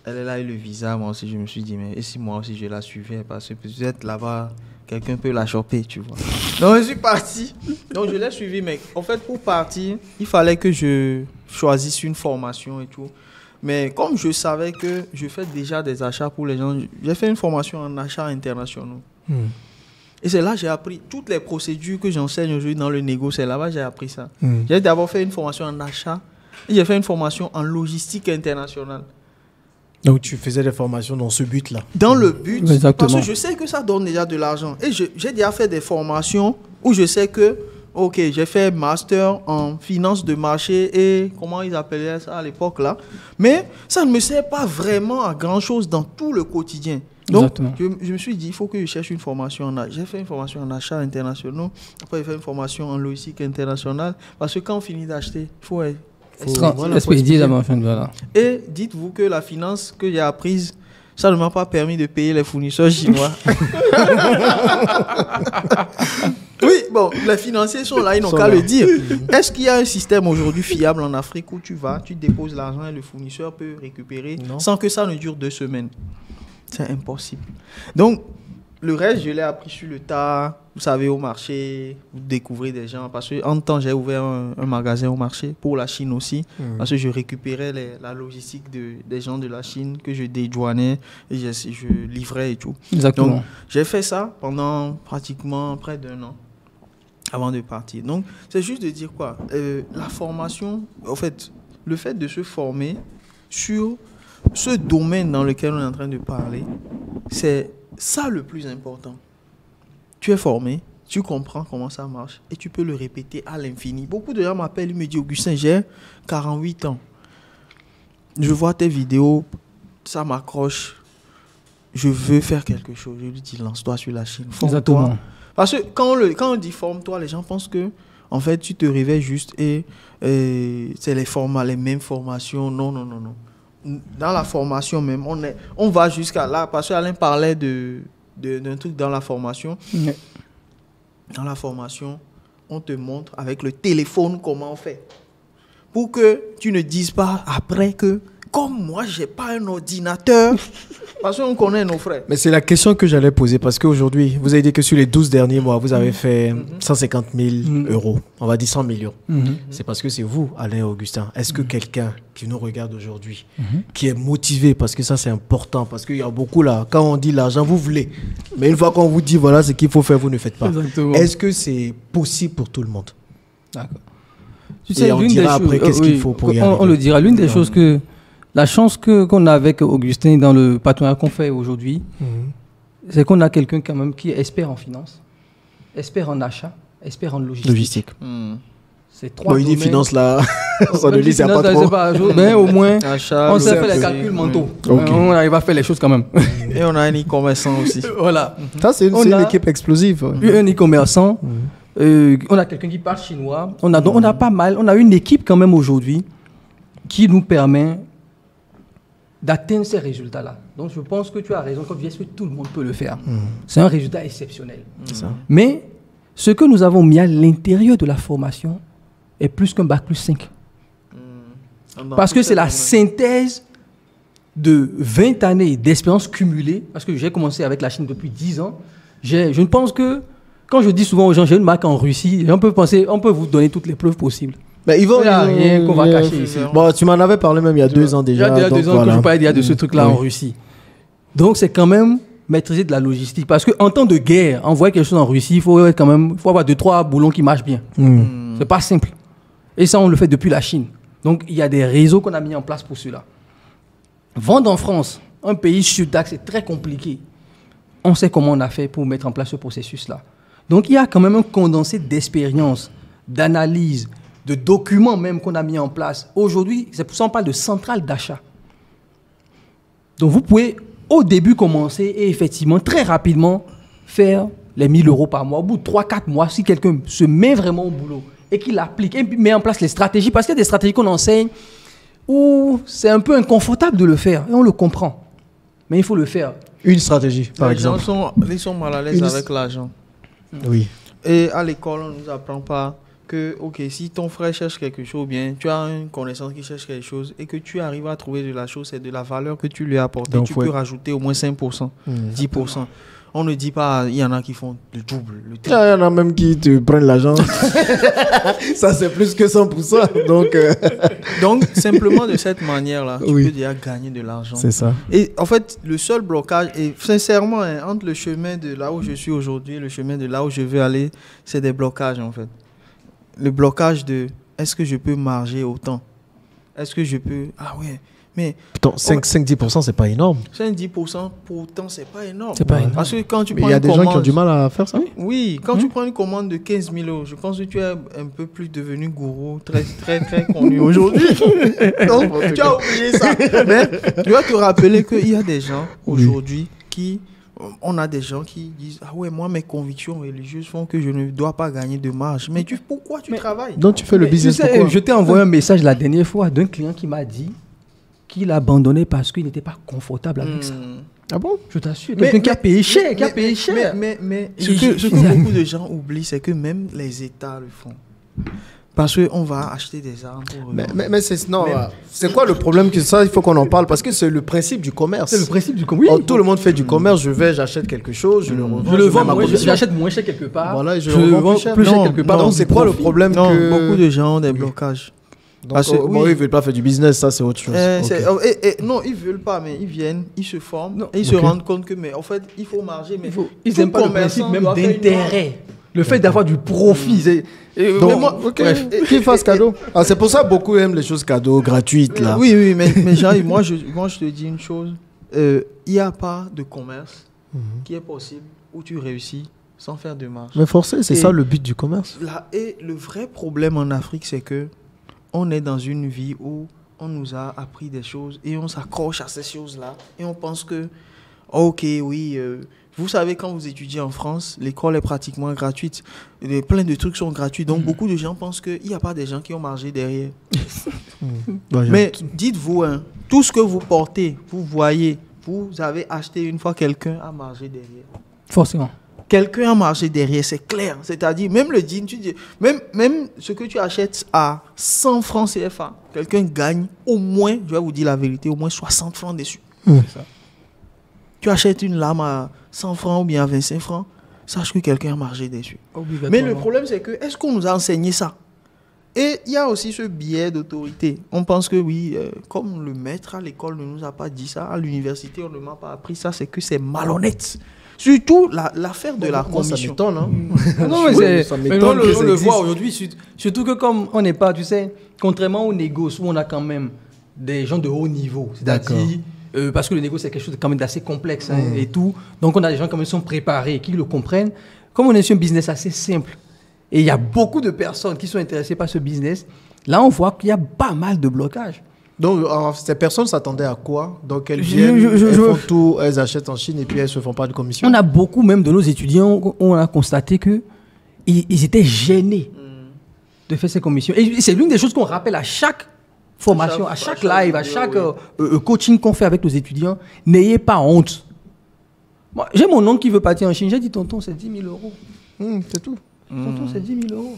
elle est là et le visa, moi aussi, je me suis dit, mais et si moi aussi je la suivais? Parce que peut-être là-bas, quelqu'un peut la choper, tu vois. Donc, je suis parti. Donc, je l'ai suivi, mais en fait, pour partir, il fallait que je choisisse une formation et tout. Mais comme je savais que je fais déjà des achats pour les gens, j'ai fait une formation en achats internationaux. Et c'est là que j'ai appris toutes les procédures que j'enseigne aujourd'hui dans le négo. C'est là-bas que j'ai appris ça. J'ai d'abord fait une formation en achat et j'ai fait une formation en logistique internationale. Donc, tu faisais des formations dans ce but-là. Dans le but, Exactement. parce que je sais que ça donne déjà de l'argent. Et j'ai déjà fait des formations où je sais que, ok, j'ai fait master en finance de marché et comment ils appelaient ça à l'époque là. Mais ça ne me sert pas vraiment à grand chose dans tout le quotidien. Donc, je me suis dit, il faut que je cherche une formation en achat. J'ai fait une formation en achats internationaux. Après, j'ai fait une formation en logistique internationale. Parce que quand on finit d'acheter, il faut expédier la marchandise, voilà. Et dites-vous que la finance que j'ai apprise, ça ne m'a pas permis de payer les fournisseurs chinois. Oui, bon, les financiers sont là, ils n'ont qu'à le dire. Est-ce qu'il y a un système aujourd'hui fiable en Afrique où tu vas, tu déposes l'argent et le fournisseur peut récupérer sans que ça ne dure 2 semaines? C'est impossible. Donc, le reste, je l'ai appris sur le tas. Vous savez, au marché, vous découvrez des gens. Parce qu'en temps, j'ai ouvert un magasin au marché pour la Chine aussi. Parce que je récupérais la logistique des gens de la Chine que je dédouanais et je livrais et tout. Exactement. Donc, j'ai fait ça pendant pratiquement près d'1 an avant de partir. Donc, c'est juste de dire quoi la formation, en fait, le fait de se former sur ce domaine dans lequel on est en train de parler, c'est ça le plus important. Tu es formé, tu comprends comment ça marche et tu peux le répéter à l'infini. Beaucoup de gens m'appellent, ils me disent Augustin, j'ai 48 ans. Je vois tes vidéos, ça m'accroche. Je veux faire quelque chose. Je lui dis, lance-toi sur la Chine. Exactement. Parce que quand on dit forme-toi, les gens pensent que en fait, tu te réveilles juste et c'est les mêmes formations. Non. Dans la formation même, on va jusqu'à là. Parce qu'Alain parlait d'un truc dans la formation. Oui. Dans la formation, on te montre avec le téléphone comment on fait. Pour que tu ne dises pas après que, comme moi, je n'ai pas un ordinateur, parce qu'on connaît nos frères. Mais c'est la question que j'allais poser parce qu'aujourd'hui, vous avez dit que sur les 12 derniers mois, vous avez fait 150 000 euros, on va dire 100 millions. C'est parce que c'est vous, Alain et Augustin. Est-ce que quelqu'un qui nous regarde aujourd'hui, qui est motivé, parce que ça c'est important, parce qu'il y a beaucoup là, quand on dit l'argent, vous voulez, mais une fois qu'on vous dit voilà ce qu'il faut faire, vous ne faites pas. Exactement. Est-ce que c'est possible pour tout le monde? D'accord. Tu sais, on dira après qu'est-ce qu'il faut pour y arriver. On le dira. L'une des choses que... La chance qu'on a avec Augustin dans le partenariat qu'on fait aujourd'hui, c'est qu'on a quelqu'un quand même qui est expert en finance, expert en achat, expert en logistique. C'est trois bon, il dit domaines. finance là, ça ne dit pas trop. Mais au moins, Achat, on sait faire les logistique. calculs mentaux. Ok. On arrive à faire les choses quand même. Et on a un e-commerçant aussi. Voilà. Ça, c'est On une a- équipe explosive. Un e-commerçant. On a quelqu'un qui parle chinois. On a pas mal. On a une équipe quand même aujourd'hui qui nous permet d'atteindre ces résultats-là. Donc je pense que tu as raison quand tu dis que tout le monde peut le faire. C'est un résultat exceptionnel. C'est ça. Mais ce que nous avons mis à l'intérieur de la formation est plus qu'un bac plus 5. Parce que c'est la synthèse de 20 années d'expérience cumulée. Parce que j'ai commencé avec la Chine depuis 10 ans. Je ne pense que, quand je dis souvent aux gens, j'ai une marque en Russie, on peut vous donner toutes les preuves possibles. Mais Il n'y a rien qu'on va cacher ici. Bon, tu m'en avais parlé même il y a 2 ans Il y a déjà. déjà 2 ans que je parlais déjà de ce truc-là Oui. en Russie. Donc c'est quand même maîtriser de la logistique. Parce qu'en temps de guerre, envoyer quelque chose en Russie, il faut avoir 2-3 boulons qui marchent bien. C'est pas simple. Et ça, on le fait depuis la Chine. Donc il y a des réseaux qu'on a mis en place pour cela. Vendre en France, un pays sud-axe, c'est très compliqué. On sait comment on a fait pour mettre en place ce processus-là. Donc il y a quand même un condensé d'expérience, d'analyse, de documents même qu'on a mis en place. Aujourd'hui, c'est pour ça qu'on parle de centrale d'achat. Donc vous pouvez au début commencer et effectivement très rapidement faire les 1 000 euros par mois. Au bout de 3-4 mois, si quelqu'un se met vraiment au boulot et qu'il applique et met en place les stratégies, parce qu'il y a des stratégies qu'on enseigne où c'est un peu inconfortable de le faire et on le comprend. Mais il faut le faire. Une stratégie, par Les gens exemple. ils sont mal à l'aise avec l'argent. Oui. Et à l'école, on ne nous apprend pas que, ok, si ton frère cherche quelque chose, ou bien tu as une connaissance qui cherche quelque chose et que tu arrives à trouver de la chose, c'est de la valeur que tu lui as apportée. Donc, Tu faut peux être- rajouter au moins 5%, 10%. On ne dit pas, il y en a qui font le double, le Il triple. y en a même qui te prennent l'argent. Ça, c'est plus que 100%. Donc, Donc, simplement de cette manière-là, tu Oui. peux déjà gagner de l'argent. c'est ça. Et en fait, le seul blocage, et sincèrement, hein, entre le chemin de là où je suis aujourd'hui et le chemin de là où je veux aller, c'est des blocages en fait. Le blocage de est-ce que je peux marger autant? Est-ce que je peux. Ah ouais, mais Putain, 5-10%, c'est pas énorme. 5-10%, pourtant, c'est pas énorme. C'est pas énorme. Parce que quand tu Mais prends il y a une des gens qui ont commande- du mal à faire ça. Oui, quand tu prends une commande de 15 000 euros, je pense que tu es un peu plus devenu gourou, très, très, très connu aujourd'hui. Donc, tu as oublié ça. Mais tu vas te rappeler qu'il y a des gens aujourd'hui qui. On a des gens qui disent ah ouais, moi, mes convictions religieuses font que je ne dois pas gagner de marge. Mais pourquoi tu travailles? Donc, tu fais le Mais business tu sais, pourquoi je t'ai envoyé un message la dernière fois d'un client qui m'a dit qu'il a abandonné parce qu'il n'était pas confortable avec ça. Ah bon? Je t'assure, Mais- quelqu'un qui a payé cher, qui a mais- payé cher. Mais Et ce que beaucoup de gens oublient, c'est que même les États le font. Parce qu'on va acheter des armes pour... Mais c'est quoi le problème que ça, il faut qu'on en parle parce que c'est le principe du commerce. C'est le principe du commerce. Oh, tout le monde fait du commerce, j'achète quelque chose, je le revends. Je le vends, mets ma commission. j'achète moins cher quelque part. Voilà, et je je le le revends vends plus cher. plus cher quelque part. Donc Donc, c'est quoi le problème Non, que... beaucoup de gens ont des blocages. Donc, Parce que, bon, oui. ils veulent pas faire du business, ça c'est autre chose. Ok. Non, ils veulent pas, mais ils viennent, ils se forment, Non. et ils se Ok. rendent compte que, mais en fait, il faut marger. Mais Ils tout n'aiment pas le commerçant principe même doit faire une d'intérêt. Le fait d'avoir du profit. Donc, mais moi- ok, bref. qu'ils fassent cadeau. Ah, c'est pour ça que beaucoup aiment les choses cadeaux, gratuites là. Oui, mais Jean-Yves, moi je te dis une chose. Il n'y a pas de commerce qui est possible où tu réussis sans faire de marge. Mais forcément, c'est Et- ça le but du commerce. Et le vrai problème en Afrique, c'est que on est dans une vie où on nous a appris des choses et on s'accroche à ces choses-là et on pense que, ok, oui, vous savez, quand vous étudiez en France, l'école est pratiquement gratuite. Plein de trucs sont gratuits. Donc, beaucoup de gens pensent qu'il n'y a pas des gens qui ont margé derrière. Mais dites-vous, hein, tout ce que vous portez, vous voyez, vous avez acheté une fois, quelqu'un a margé derrière. Forcément. Quelqu'un a margé derrière, c'est clair. C'est-à-dire, même le jean, tu dis, même ce que tu achètes à 100 francs CFA, quelqu'un gagne au moins, je vais vous dire la vérité, au moins 60 francs dessus. C'est ça. Tu achètes une lame à 100 francs ou bien à 25 francs, sache que quelqu'un a margé dessus. Mais le problème, c'est que, est-ce qu'on nous a enseigné ça? Et il y a aussi ce biais d'autorité. On pense que oui, comme le maître à l'école ne nous a pas dit ça, à l'université, on ne m'a pas appris ça, c'est que c'est malhonnête. Surtout l'affaire de la commission. Ça m'étonne, hein. Non, mais Oui, ça mais m'étonne on que le, ça on le existe. voit aujourd'hui, surtout que comme on n'est pas, tu sais, contrairement au négoce où on a quand même des gens de haut niveau, c'est-à-dire parce que le négoce c'est quelque chose de quand même d'assez complexe hein, et tout, donc on a des gens quand même qui sont préparés, qui le comprennent. Comme on est sur un business assez simple et il y a beaucoup de personnes qui sont intéressées par ce business, là on voit qu'il y a pas mal de blocages. Donc, alors, ces personnes s'attendaient à quoi? Donc, elles Je- viennent, je- elles je- font tout, elles achètent en Chine et puis elles se font pas de commission. On a beaucoup même de nos étudiants, on a constaté que ils étaient gênés de faire ces commissions. Et c'est l'une des choses qu'on rappelle à chaque formation, à chaque live, à chaque coaching qu'on fait avec nos étudiants. N'ayez pas honte. Moi, j'ai mon oncle qui veut partir en Chine. J'ai dit, tonton, c'est 10 000 euros. C'est tout. Tonton, c'est 10 000 euros.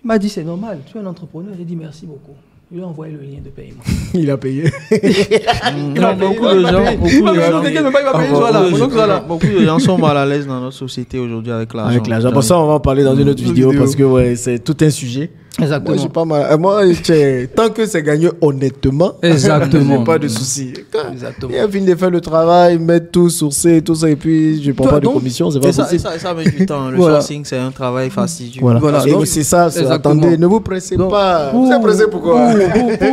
Il m'a dit, c'est normal, tu es un entrepreneur. J'ai dit, merci beaucoup. Je lui ai envoyé le lien de paiement. Il a payé. Non, beaucoup de gens, beaucoup de gens sont mal à l'aise dans notre société aujourd'hui avec l'argent. Avec l'argent. Pour ça, on va en parler dans une autre vidéo parce que ouais, c'est tout un sujet. Exactement. Moi, j'ai pas mal. Moi, tant que c'est gagné honnêtement, Exactement. j'ai pas de souci. Exactement. Il a fini de faire le travail, mettre tout, sourcer, tout ça, et puis je prends Toi, pas de donc, commission, c'est pas Et ça possible. met du temps. Le Voilà. sourcing, c'est un travail fastidieux. Voilà. donc, C'est ça, exactement. attendez, ne vous pressez Donc, pas. Vous êtes pressé pourquoi?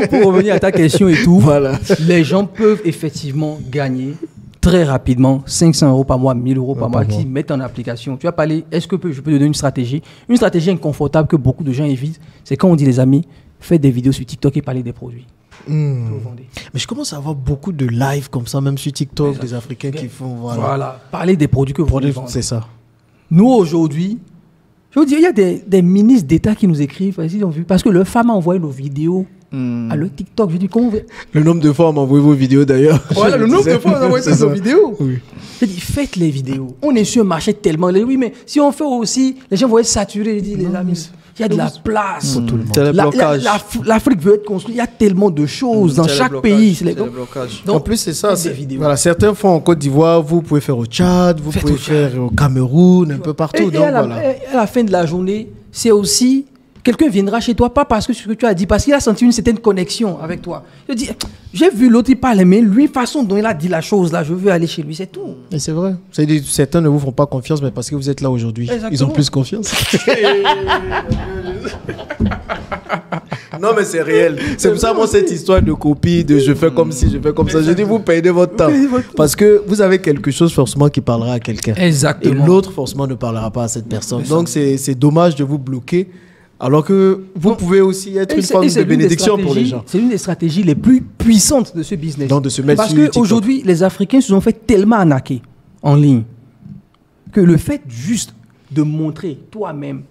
Pour revenir à ta question et tout, Voilà. les gens peuvent effectivement gagner très rapidement 500 euros par mois, 1000 euros par mois, qui mettent en application. Tu as parlé, est-ce que je peux te donner une stratégie inconfortable que beaucoup de gens évitent, c'est quand on dit les amis, faites des vidéos sur TikTok et parlez des produits. Que vous vendez. Mais je commence à avoir beaucoup de lives comme ça, même sur TikTok, des Africains qui font. Voilà, parlez des produits que vous vendez. C'est ça. Nous, aujourd'hui, je veux dire, il y a des ministres d'État qui nous écrivent, ils ont vu, parce que leur femme a envoyé nos vidéos à leur TikTok. Je dis, comment vous... Le nombre de fois on m'a envoyé vos vidéos d'ailleurs. Voilà, le nombre de fois on a envoyé C'est nos ça. vidéos. Oui. Je dis, faites les vidéos. On est sur un marché tellement... Oui, mais si on fait aussi, les gens vont être saturés. Je dis, les amis, il y a de la place. Pour tout le monde. C'est le blocage. L'Afrique veut être construite. Il y a tellement de choses dans C'est le chaque blocage, pays. c'est le blocage. Donc, En plus, c'est ça. faites des vidéos. Voilà, certains font en Côte d'Ivoire, vous pouvez faire au Tchad, vous Faites pouvez au Tchad. faire au Cameroun, un peu partout. Et Donc à, voilà. à la fin de la journée, c'est aussi... Quelqu'un viendra chez toi, pas parce que ce que tu as dit, parce qu'il a senti une certaine connexion avec toi. Je dis, j'ai vu l'autre, il parle, mais lui, façon dont il a dit la chose, là, je veux aller chez lui, c'est tout. Et c'est vrai. C'est-à-dire, certains ne vous font pas confiance, mais parce que vous êtes là aujourd'hui, Exactement. ils ont plus confiance. Non, mais c'est réel. C'est pour ça, moi, cette histoire de copie, de je fais comme si, je fais comme ça, je dis, vous payez votre temps. Parce que vous avez quelque chose forcément qui parlera à quelqu'un. Exactement. Et l'autre, forcément, ne parlera pas à cette personne. Donc, c'est dommage de vous bloquer, alors que vous pouvez aussi être une forme de bénédiction pour les gens. C'est l'une des stratégies les plus puissantes de ce business. Donc, de se mettre Parce sur TikTok. qu'aujourd'hui, les Africains se sont fait tellement arnaquer en ligne que le fait juste de montrer toi-même,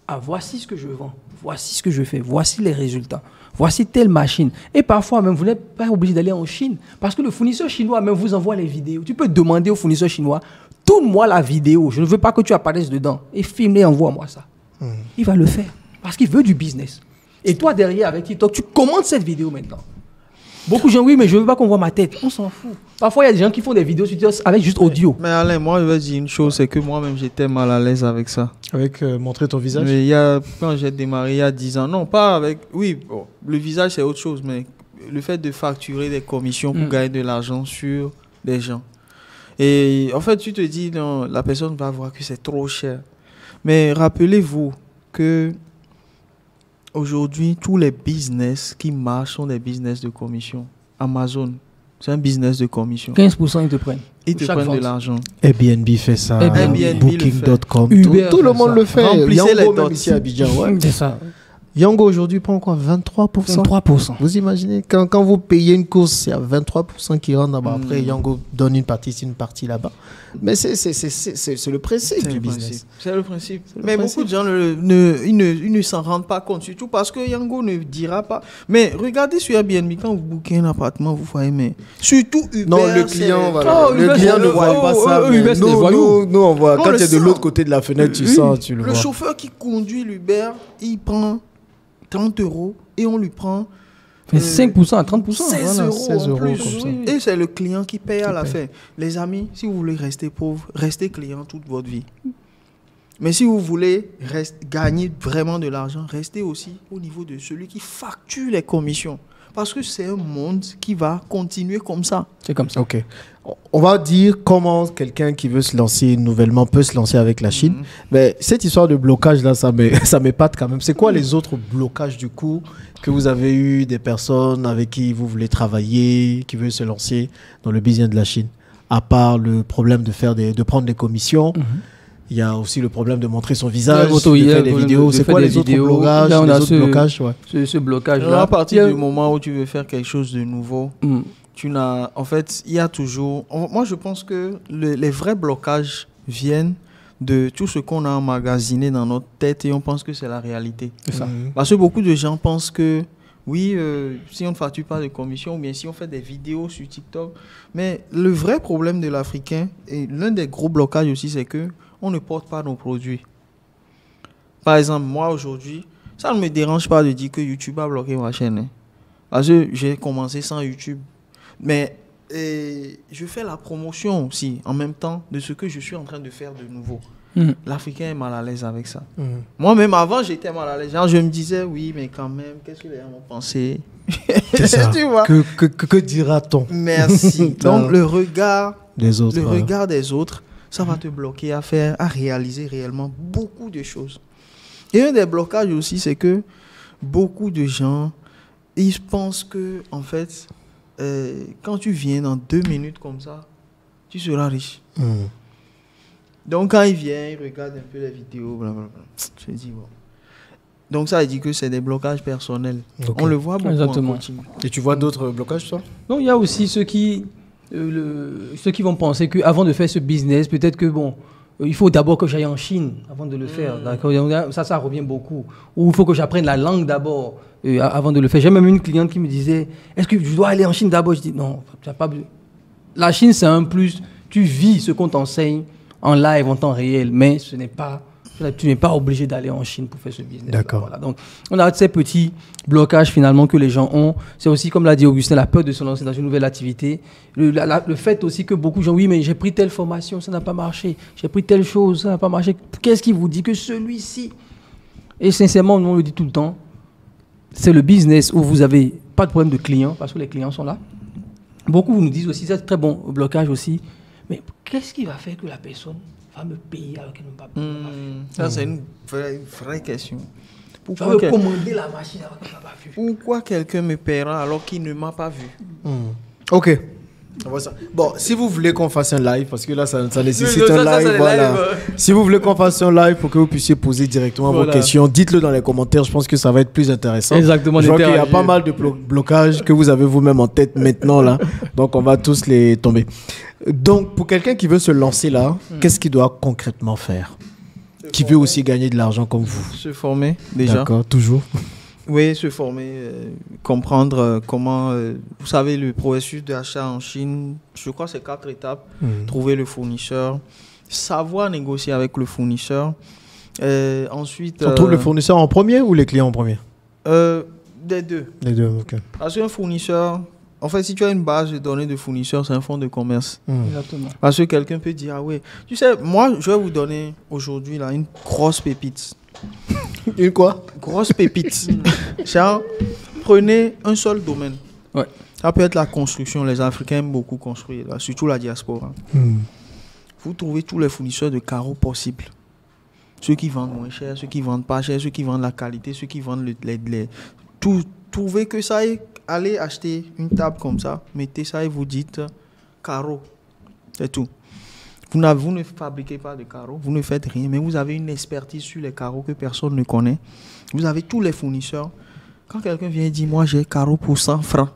ah, voici ce que je vends, voici ce que je fais, voici les résultats, voici telle machine. Et parfois même, vous n'êtes pas obligé d'aller en Chine parce que le fournisseur chinois même vous envoie les vidéos. Tu peux demander au fournisseur chinois, tourne-moi la vidéo, je ne veux pas que tu apparaisses dedans et filme et envoie-moi ça. Il va le faire. Parce qu'il veut du business. Et toi, derrière, avec TikTok, tu commandes cette vidéo maintenant. Beaucoup de gens, oui, mais je ne veux pas qu'on voit ma tête. On s'en fout. Parfois, il y a des gens qui font des vidéos sur TikTok avec juste audio. Mais Alain, moi, je vais dire une chose, c'est que moi-même, j'étais mal à l'aise avec ça. Avec montrer ton visage. Mais quand j'ai démarré il y a 10 ans, non, pas avec... Oui, bon, le visage, c'est autre chose, mais le fait de facturer des commissions pour gagner de l'argent sur des gens. Et en fait, tu te dis, non, la personne va voir que c'est trop cher. Mais rappelez-vous que aujourd'hui, tous les business qui marchent sont des business de commission. Amazon, c'est un business de commission. 15% ils te prennent. Ils te Chaque prennent vente. de l'argent. Airbnb fait ça. Airbnb Booking.com. Uber Tout le fait monde ça. le fait. Remplissez Yango, les même dots. ici à Abidjan. Ouais. C'est ça. Yango aujourd'hui prend quoi 23%. 3%. Vous imaginez, quand vous payez une course, il y a 23% qui rentrent là-bas. Après, Yango donne une partie ici, une partie là-bas. Mais c'est le principe C'est du le business. principe. C'est le principe. le Mais principe. beaucoup de gens ils ne s'en rendent pas compte, surtout parce que Yango ne dira pas. Mais regardez sur Airbnb, quand vous bookez un appartement, vous voyez, mais surtout Uber. Non, le c'est- client, voilà. Oh, le Uber, client c'est ne le- voit pas oh, ça. oh, mais Uber, c'est des nous, voyous. nous, on voit. On Quand le tu es de sent. l'autre côté de la fenêtre, tu sens, tu le Le vois. chauffeur qui conduit l'Uber, il prend 30 € et on lui prend Mais 5% à 30%. 16 voilà, euros 16 en euros plus. comme ça. Et c'est le client qui paye à la paye. fin. Les amis, si vous voulez rester pauvre, restez client toute votre vie. Mais si vous voulez gagner vraiment de l'argent, restez aussi au niveau de celui qui facture les commissions. Parce que c'est un monde qui va continuer comme ça. C'est comme ça. Ok. On va dire comment quelqu'un qui veut se lancer nouvellement peut se lancer avec la Chine. Mais cette histoire de blocage là, ça m'épate quand même. C'est quoi les autres blocages du coup que vous avez eu des personnes avec qui vous voulez travailler, qui veulent se lancer dans le business de la Chine? À part le problème de prendre des commissions, il y a aussi le problème de montrer son visage, de faire des vidéos. C'est quoi les autres blocages? Là, on a Ce ce blocage-là. À partir du moment où tu veux faire quelque chose de nouveau, en fait, il y a toujours... Moi, je pense que les vrais blocages viennent de tout ce qu'on a emmagasiné dans notre tête et on pense que c'est la réalité. C'est ça. Parce que beaucoup de gens pensent que, oui, si on ne facture pas de commission ou bien si on fait des vidéos sur TikTok. Mais le vrai problème de l'Africain, et l'un des gros blocages aussi, c'est que on ne porte pas nos produits. Par exemple, moi, aujourd'hui, ça ne me dérange pas de dire que YouTube a bloqué ma chaîne. Hein. Parce que j'ai commencé sans YouTube. Mais je fais la promotion aussi, en même temps, de ce que je suis en train de faire de nouveau. L'Africain est mal à l'aise avec ça. Moi-même, avant, j'étais mal à l'aise. Genre, je me disais, oui, mais quand même, qu'est-ce que les gens vont penser? C'est ça. Tu vois? Que dira-t-on Merci. Donc, le regard des autres? regard des autres, ça va te bloquer à réaliser réellement beaucoup de choses. Et un des blocages aussi, c'est que beaucoup de gens, ils pensent que, en fait, quand tu viens dans 2 minutes comme ça, tu seras riche. Donc, quand ils viennent, ils regardent un peu les vidéos, blablabla. Je dis, bon. Donc, ça, il dit que c'est des blocages personnels. Ok. On le voit beaucoup Exactement. en coaching. Et tu vois d'autres blocages, toi? Non, il y a aussi ceux qui vont penser qu'avant de faire ce business, peut-être que bon, il faut d'abord que j'aille en Chine avant de le faire. D'accord. Ça revient beaucoup. Ou il faut que j'apprenne la langue d'abord avant de le faire. J'ai même une cliente qui me disait, est-ce que je dois aller en Chine d'abord? Je dis non, tu n'as pas besoin. La Chine, c'est un plus. Tu vis ce qu'on t'enseigne en live, en temps réel, mais tu n'es pas obligé d'aller en Chine pour faire ce business. D'accord. Voilà. Donc, on a ces petits blocages finalement que les gens ont. C'est aussi, comme l'a dit Augustin, la peur de se lancer dans une nouvelle activité. Le fait aussi que beaucoup de gens, oui, mais j'ai pris telle formation, ça n'a pas marché. J'ai pris telle chose, ça n'a pas marché. Qu'est-ce qui vous dit que celui-ci? Et sincèrement, on le dit tout le temps, c'est le business où vous n'avez pas de problème de clients, parce que les clients sont là. Beaucoup nous disent aussi, c'est un très bon blocage aussi, mais qu'est-ce qui va faire que la personne va me payer alors qu'elle ne m'a pas vu? Ça, c'est une vraie question. Je vais commander la machine alors qu'elle ne m'a pas vu. Pourquoi quelqu'un me paiera alors qu'il ne m'a pas vu? Ok. On voit ça. Bon, si vous voulez qu'on fasse un live, parce que là, ça nécessite ça, un ça, live. c'est Voilà. live. Si vous voulez qu'on fasse un live pour que vous puissiez poser directement vos questions, dites-le dans les commentaires. Je pense que ça va être plus intéressant. Exactement. Je vois qu'il y a pas mal de blocages que vous avez vous-même en tête maintenant là. Donc, on va tous les tomber. Donc, pour quelqu'un qui veut se lancer là, qu'est-ce qu'il doit concrètement faire? Qui veut aussi gagner de l'argent comme vous? Se former, déjà. D'accord, toujours. Oui, se former, comprendre comment... vous savez, le processus d'achat en Chine, je crois que c'est 4 étapes. Trouver le fournisseur, savoir négocier avec le fournisseur Ensuite, On trouve le fournisseur en premier ou les clients en premier? des deux. Les deux, ok. Parce qu'un fournisseur, en fait, si tu as une base de données de fournisseurs, c'est un fonds de commerce. Exactement. Parce que quelqu'un peut dire, ah ouais, tu sais, moi, je vais vous donner aujourd'hui là une grosse pépite. Une quoi? Grosse pépite. Genre, prenez un seul domaine. Ouais. Ça peut être la construction. Les Africains aiment beaucoup construire, là, surtout la diaspora. Vous trouvez tous les fournisseurs de carreaux possibles. Ceux qui vendent moins cher, ceux qui vendent pas cher, ceux qui vendent la qualité, ceux qui vendent tout. Trouvez que ça est, allez acheter une table comme ça, mettez ça et vous dites carreaux. C'est tout. Vous ne fabriquez pas de carreaux, vous ne faites rien, mais vous avez une expertise sur les carreaux que personne ne connaît. Vous avez tous les fournisseurs. Quand quelqu'un vient et dit, moi j'ai carreaux pour 100 francs,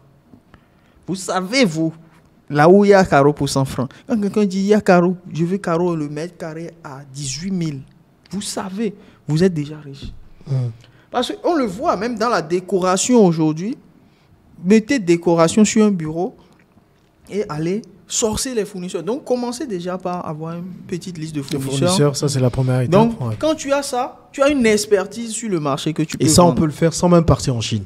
vous savez, vous, là où il y a carreaux pour 100 francs. Quand quelqu'un dit, il y a carreaux, je veux carreaux le mètre carré à 18 000, vous savez, vous êtes déjà riche. Parce qu'on le voit même dans la décoration aujourd'hui. Mettez décoration sur un bureau et allez sourcer les fournisseurs. Donc, commencez déjà par avoir une petite liste de Les fournisseurs. fournisseurs, ça c'est la première étape. Donc, Ouais. quand tu as ça, tu as une expertise sur le marché que tu peux Et ça, on vendre. peut le faire sans même partir en Chine.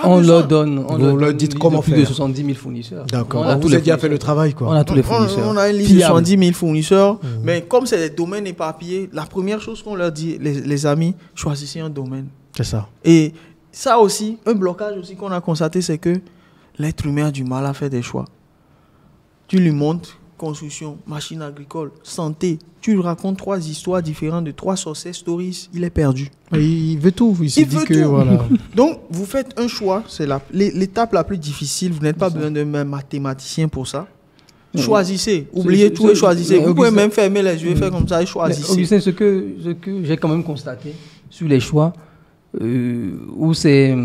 On besoin. leur donne. Vous leur dites comment plus faire. de 70 000 fournisseurs. D'accord. On a Vous tous les avez déjà fait fournisseurs. le travail, quoi. On a tous les fournisseurs. On a une liste de Fiables. 70 000 fournisseurs, mais comme c'est des domaines éparpillés, la première chose qu'on leur dit, les amis, choisissez un domaine. C'est ça. Et ça aussi, un blocage aussi qu'on a constaté, c'est que l'être humain a du mal à faire des choix. Tu lui montres construction, machine agricole, santé. Tu lui racontes 3 histoires différentes de 3 success stories. Il est perdu. Il veut tout. Il s'est Il dit veut que tout. voilà. Donc, vous faites un choix. C'est l'étape la plus difficile. Vous n'êtes pas besoin d'un mathématicien pour ça. Choisissez. Oubliez tout et choisissez. Vous pouvez même fermer les yeux et faire comme ça et Mais choisissez. Augustin, ce que j'ai quand même constaté sur les choix, où c'est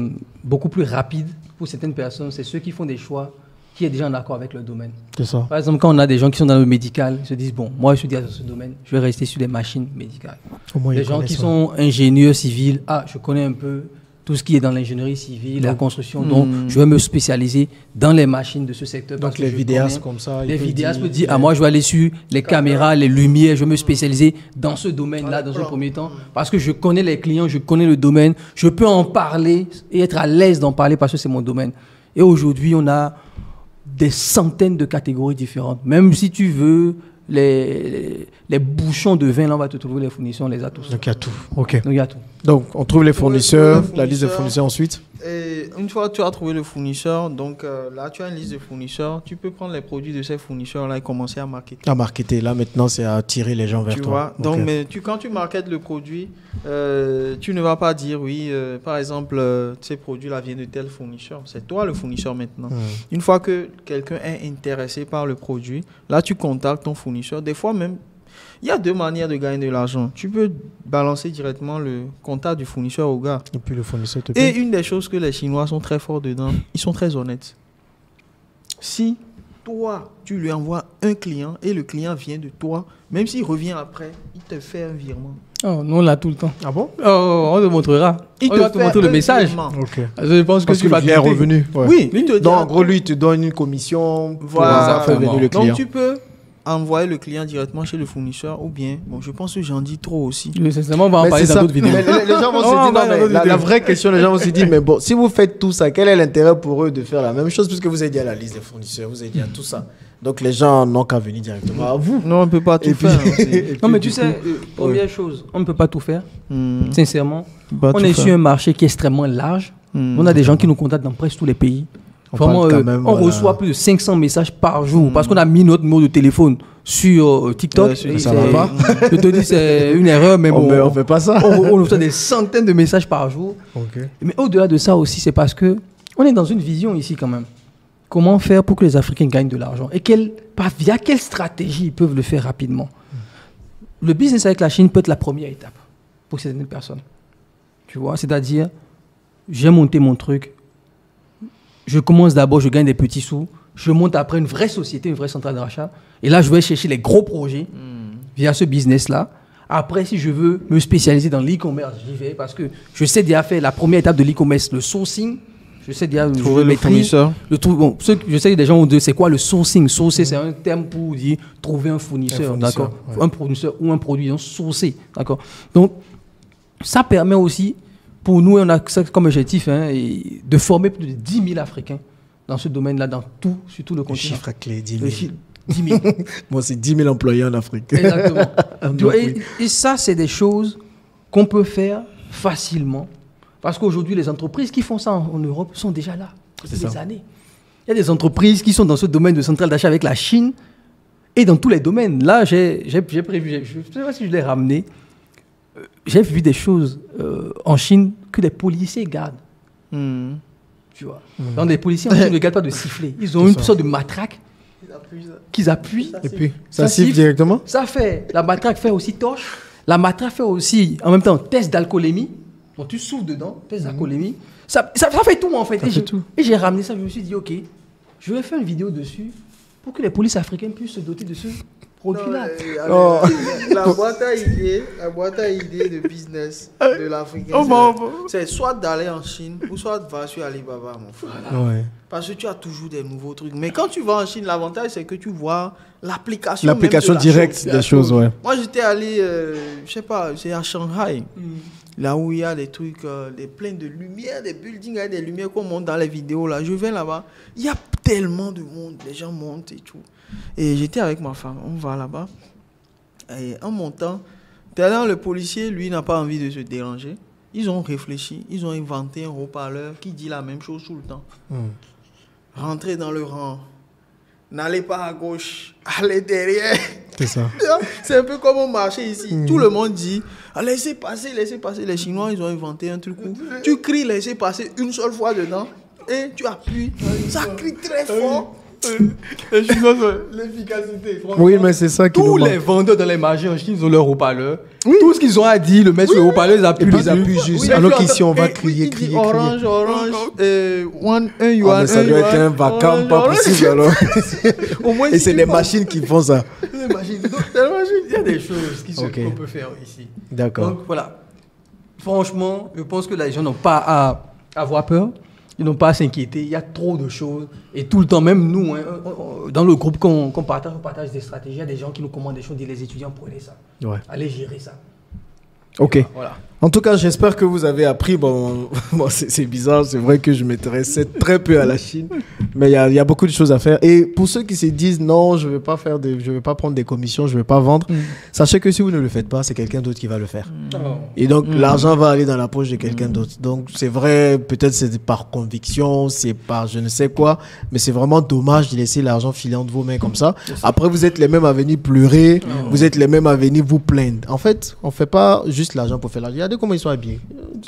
beaucoup plus rapide pour certaines personnes, c'est ceux qui font des choix qui est déjà en accord avec le domaine. C'est ça. Par exemple, quand on a des gens qui sont dans le médical, ils se disent, bon, moi je suis déjà dans ce domaine, je vais rester sur les machines médicales. Au moins, Les ils gens qui connaissent, sont ingénieurs civils, je connais un peu tout ce qui est dans l'ingénierie civile, la construction, donc je vais me spécialiser dans les machines de ce secteur. Donc parce que les je vidéastes connais. comme ça. Les vidéastes peuvent dire, moi je vais aller sur les caméras, les lumières, je vais me spécialiser dans ce domaine-là dans un premier temps, parce que je connais les clients, je connais le domaine, je peux en parler et être à l'aise d'en parler parce que c'est mon domaine. Et aujourd'hui, on a des centaines de catégories différentes. Même si tu veux les bouchons de vin, là, on va te trouver les fournisseurs, on les a tous. Donc il y a tout. Ok. Donc il y a tout. Donc on trouve les fournisseurs, trouve les la liste de fournisseurs. fournisseurs ensuite. Et une fois que tu as trouvé le fournisseur, donc là tu as une liste de fournisseurs, tu peux prendre les produits de ces fournisseurs-là et commencer à marketer. À marketer. Là maintenant, c'est à tirer les gens vers Tu toi. vois, Ok. donc mais quand tu marketes le produit, tu ne vas pas dire oui, par exemple, ces produits-là viennent de tel fournisseur. C'est toi le fournisseur maintenant. Une fois que quelqu'un est intéressé par le produit, là tu contactes ton fournisseur. Des fois même, il y a 2 manières de gagner de l'argent. Tu peux balancer directement le contact du fournisseur au gars. Et puis le fournisseur te Et paye. une des choses que les Chinois sont très forts dedans, ils sont très honnêtes. Si toi, tu lui envoies un client et le client vient de toi, même s'il revient après, il te fait un virement. Oh, nous on l'a tout le temps. Ah bon? Oh, on te montrera. Il On va te montrer le un message. virement. Ok. Je pense que Parce tu qu'il vas est douter. revenu. Ouais. Oui, il te dit. Donc en gros, lui, il te donne une commission pour Voilà. faire venir le client. Donc tu peux envoyer le client directement chez le fournisseur ou bien, bon, je pense que j'en dis trop aussi. Oui, sincèrement, on va en Mais parler c'est dans ça. d'autres vidéos. Mais les gens vont On se va dire, en non, parler dans mais d'autres la vidéos. vraie question, les gens vont se dire, mais bon, si vous faites tout ça, quel est l'intérêt pour eux de faire la même chose puisque vous avez dit à la liste des fournisseurs, vous avez dit à tout ça. Donc les gens n'ont qu'à venir directement à vous. Non, on ne peut pas tout Et puis- faire. hein, c'est- et puis, Non, mais du tu coup, sais, première chose, on ne peut pas tout faire. Sincèrement, on peut pas on tout est faire. sur un marché qui est extrêmement large. On a des gens qui nous contactent dans presque tous les pays. On Vraiment, parle quand même, on voilà. reçoit plus de 500 messages par jour parce qu'on a mis notre numéro de téléphone sur TikTok. Ouais, sur- Et ça c'est- va pas. Je te dis, c'est une erreur, mais bon. on fait pas ça. on reçoit des centaines de messages par jour. Ok. Mais au-delà de ça aussi, c'est parce que on est dans une vision ici quand même. Comment faire pour que les Africains gagnent de l'argent et via quelle stratégie ils peuvent le faire rapidement. Le business avec la Chine peut être la première étape pour certaines personnes. Tu vois, c'est-à-dire, j'ai monté mon truc, je commence d'abord, je gagne des petits sous, je monte après une vraie société, une vraie centrale d'achat, et là, je vais chercher les gros projets via ce business-là. Après, si je veux me spécialiser dans l'e-commerce, j'y vais parce que je sais déjà faire la première étape de l'e-commerce, le sourcing. Je sais déjà, Trouver je le fournisseur. Bon, je sais que des gens ont dit, c'est quoi le sourcing? Sourcer, c'est un terme pour dire trouver un fournisseur, d'accord? Ouais. Un fournisseur ou un produit, donc sourcer, d'accord? Donc, ça permet aussi, pour nous, on a ça comme objectif, de former plus de 10 000 Africains dans ce domaine-là, sur tout le Le continent. chiffre à clé, 10 Le 000. chiffre, 10 000. Moi, c'est 10 000 employés en Afrique. Exactement. Tu vois, Oui. et ça, c'est des choses qu'on peut faire facilement. Parce qu'aujourd'hui, les entreprises qui font ça en Europe sont déjà là. Depuis des années. Il y a des entreprises qui sont dans ce domaine de centrale d'achat avec la Chine et dans tous les domaines. Là, j'ai prévu, je ne sais pas si je l'ai ramené, j'ai vu des choses en Chine que les policiers gardent. Tu vois. Donc, les policiers en Chine ne gardent pas de sifflet. Ils ont une sorte de matraque qu'ils appuient. Et puis, ça siffle directement? Ça fait, la matraque fait aussi torche. La matraque fait aussi, en même temps, test d'alcoolémie. Quand tu souffles dedans, test d'alcoolémie. Ça fait tout, en fait. Et j'ai ramené ça, je me suis dit, OK, je vais faire une vidéo dessus pour que les polices africaines puissent se doter de ce produit-là. La boîte à idées de business de l'Africain, c'est soit d'aller en Chine ou soit va sur Alibaba, mon frère. Ouais. Parce que tu as toujours des nouveaux trucs. Mais quand tu vas en Chine, l'avantage, c'est que tu vois l'application L'application même de la directe chose. des choses, ouais. Moi, j'étais allé, je sais pas, c'est à Shanghai. Là où il y a des trucs, plein de lumière, des buildings avec des lumières qu'on monte dans les vidéos. Là. Je vais là-bas, il y a tellement de monde, les gens montent et tout. Et j'étais avec ma femme, on va là-bas. Et en montant, tellement le policier, lui, n'a pas envie de se déranger. Ils ont réfléchi, ils ont inventé un haut-parleur qui dit la même chose tout le temps. Rentrez dans le rang. N'allez pas à gauche, allez derrière. C'est ça. C'est un peu comme au marché ici. Tout le monde dit, ah, laissez passer, laissez passer. Les Chinois, ils ont inventé un truc où tu cries, laissez passer une seule fois dedans et tu appuies. Ça crie très fort. Les Chinois ont l'efficacité. Oui, mais c'est ça qui Tous nous les manque. vendeurs dans les marchés en Chine, ils ont leur haut-parleur. Tout ce qu'ils ont à dire, le mettre sur le haut-parleur, ils appuient. Et puis ils appuient juste. Oui, Alors et puis, qu'ici, on va et crier, il dit crier, orange, crier. orange, un Ah, yuan, mais ça doit être un vacarme pas orange. possible alors. Au moins, Et si c'est tu les vois- machines qui font ça. Les machines. Donc, il y a des choses Ok. qu'on peut faire ici. D'accord. Donc voilà. Franchement, je pense que les gens n'ont pas à avoir peur. Ils n'ont pas à s'inquiéter. Il y a trop de choses. Et tout le temps, même nous, dans le groupe qu'on partage, on partage des stratégies. Il y a des gens qui nous commandent des choses, disent les étudiants, prenez ça. Ouais. Allez gérer ça. Ok. Voilà. En tout cas, j'espère que vous avez appris. Bon, c'est bizarre, c'est vrai que je m'intéressais très peu à la Chine, mais il y a beaucoup de choses à faire. Et pour ceux qui se disent non, je vais pas prendre des commissions, je vais pas vendre, sachez que si vous ne le faites pas, c'est quelqu'un d'autre qui va le faire. Et donc l'argent va aller dans la poche de quelqu'un d'autre. Donc c'est vrai, peut-être c'est par conviction, c'est par je ne sais quoi, mais c'est vraiment dommage de laisser l'argent filer entre vos mains comme ça. Après, vous êtes les mêmes à venir pleurer, vous êtes les mêmes à venir vous plaindre. En fait, on fait pas juste l'argent pour faire l'argent. Regardez comment ils sont habillés.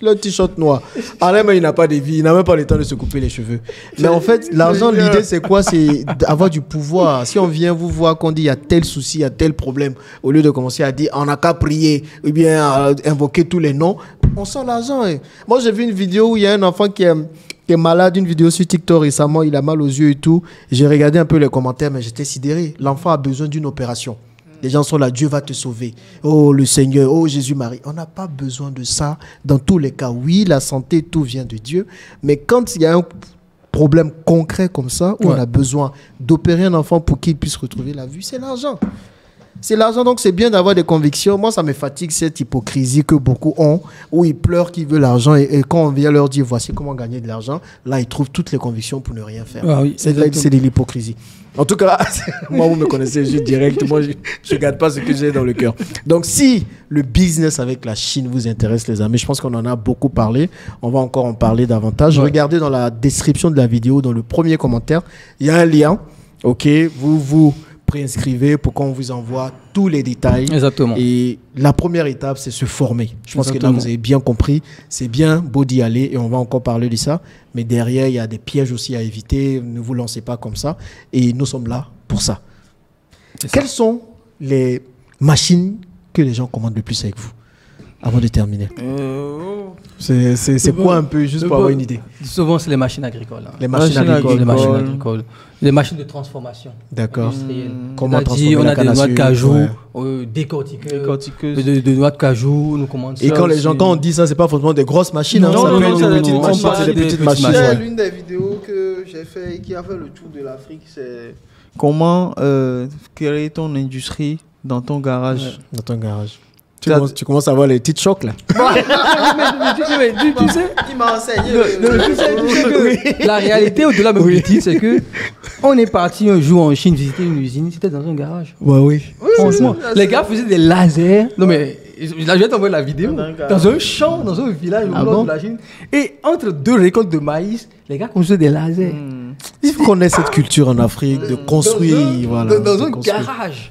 Le t-shirt noir. Alain, mais il n'a pas de vie, il n'a même pas le temps de se couper les cheveux. Mais en fait, l'argent, l'idée, c'est quoi? C'est d'avoir du pouvoir. Si on vient vous voir qu'on dit il y a tel souci, il y a tel problème, au lieu de commencer à dire on n'a qu'à prier, ou bien à invoquer tous les noms, on sent l'argent. Moi, j'ai vu une vidéo où il y a un enfant qui est malade, une vidéo sur TikTok récemment, il a mal aux yeux et tout. J'ai regardé un peu les commentaires, mais j'étais sidéré. L'enfant a besoin d'une opération. Les gens sont là, Dieu va te sauver. Oh, le Seigneur, oh, Jésus-Marie. On n'a pas besoin de ça dans tous les cas. Oui, la santé, tout vient de Dieu. Mais quand il y a un problème concret comme ça, où on a besoin d'opérer un enfant pour qu'il puisse retrouver la vue, c'est l'argent. C'est l'argent, donc c'est bien d'avoir des convictions. Moi, ça me fatigue cette hypocrisie que beaucoup ont, où ils pleurent qu'ils veulent l'argent et quand on vient leur dire voici comment gagner de l'argent, là, ils trouvent toutes les convictions pour ne rien faire. Ah oui, c'est de l'hypocrisie. En tout cas, moi, vous me connaissez, je direct. Moi, je ne garde pas ce que j'ai dans le cœur. Donc, si le business avec la Chine vous intéresse, les amis, je pense qu'on en a beaucoup parlé. On va encore en parler davantage. Ouais. Regardez dans la description de la vidéo, dans le premier commentaire, il y a un lien. OK, vous préinscrivez pour qu'on vous envoie tous les détails. Exactement. Et la première étape, c'est se former. Je pense que là, Exactement. vous avez bien compris. C'est bien beau d'y aller et on va encore parler de ça. Mais derrière, il y a des pièges aussi à éviter. Ne vous lancez pas comme ça. Et nous sommes là pour ça. C'est ça. Quelles sont les machines que les gens commandent le plus avec vous? avant de terminer. C'est quoi un peu, juste pour avoir une idée? Souvent, c'est les machines agricoles. Les machines agricoles. Les machines agricoles. Les machines de transformation. D'accord. Comment transformer la canne à sucre? On a des noix de cajou, décortiqueuses de noix de cajou. Nous commençons. Et quand on dit ça, c'est pas forcément des grosses machines. Non, ça peut être des petites machines. C'est l'une des vidéos que j'ai fait et qui a fait le tour de l'Afrique. C'est comment créer ton industrie dans ton garage. Dans ton garage. Tu commences à voir les petites chocs là. Tu sais, il m'a enseigné. Tu sais que la réalité au-delà même du titre, c'est que on est parti un jour en Chine visiter une usine, c'était dans un garage. Ouais, oui. Franchement, les gars faisaient des lasers. Non mais là, je vais t'envoyer la vidéo. Dans un champ, dans un village au nord de la Chine. Et entre deux récoltes de maïs, les gars construisaient des lasers. Il faut qu'on ait cette culture en Afrique de construire. Dans un garage.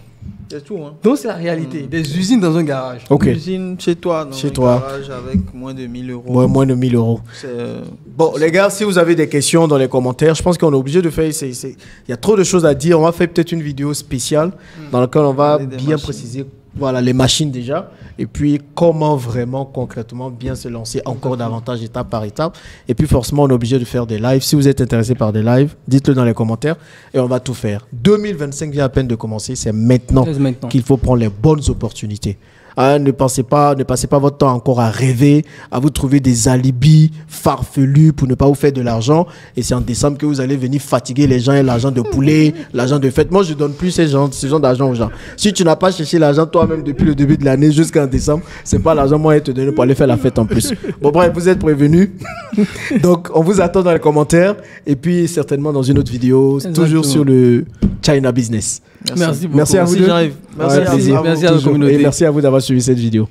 C'est tout. Hein. Donc c'est la réalité. Des usines dans un garage. Ok. Une usine chez toi, dans un garage avec moins de 1000 euros. Ouais, moins de 1000 euros. Bon, les gars, si vous avez des questions dans les commentaires, je pense qu'on est obligé de faire. Il y a trop de choses à dire. On va faire peut-être une vidéo spéciale dans laquelle on va bien préciser les machines déjà. Et puis, comment vraiment, concrètement, bien se lancer encore davantage étape par étape. Et puis, forcément, on est obligé de faire des lives. Si vous êtes intéressé par des lives, dites-le dans les commentaires et on va tout faire. 2025 vient à peine de commencer. C'est maintenant qu'il faut prendre les bonnes opportunités. Ne passez pas votre temps encore à rêver, à vous trouver des alibis farfelus pour ne pas vous faire de l'argent. Et c'est en décembre que vous allez venir fatiguer les gens et l'argent de poulet, l'argent de fête. Moi, je ne donne plus ce genre d'argent aux gens. Si tu n'as pas cherché l'argent toi-même depuis le début de l'année jusqu'en décembre, c'est pas l'argent moi je te donne pour aller faire la fête en plus. Bon, bref, vous êtes prévenus. Donc, on vous attend dans les commentaires et puis certainement dans une autre vidéo, toujours sur le China Business. Merci beaucoup. Merci à vous deux. Merci à la communauté. Et merci à vous d'avoir suivi cette vidéo.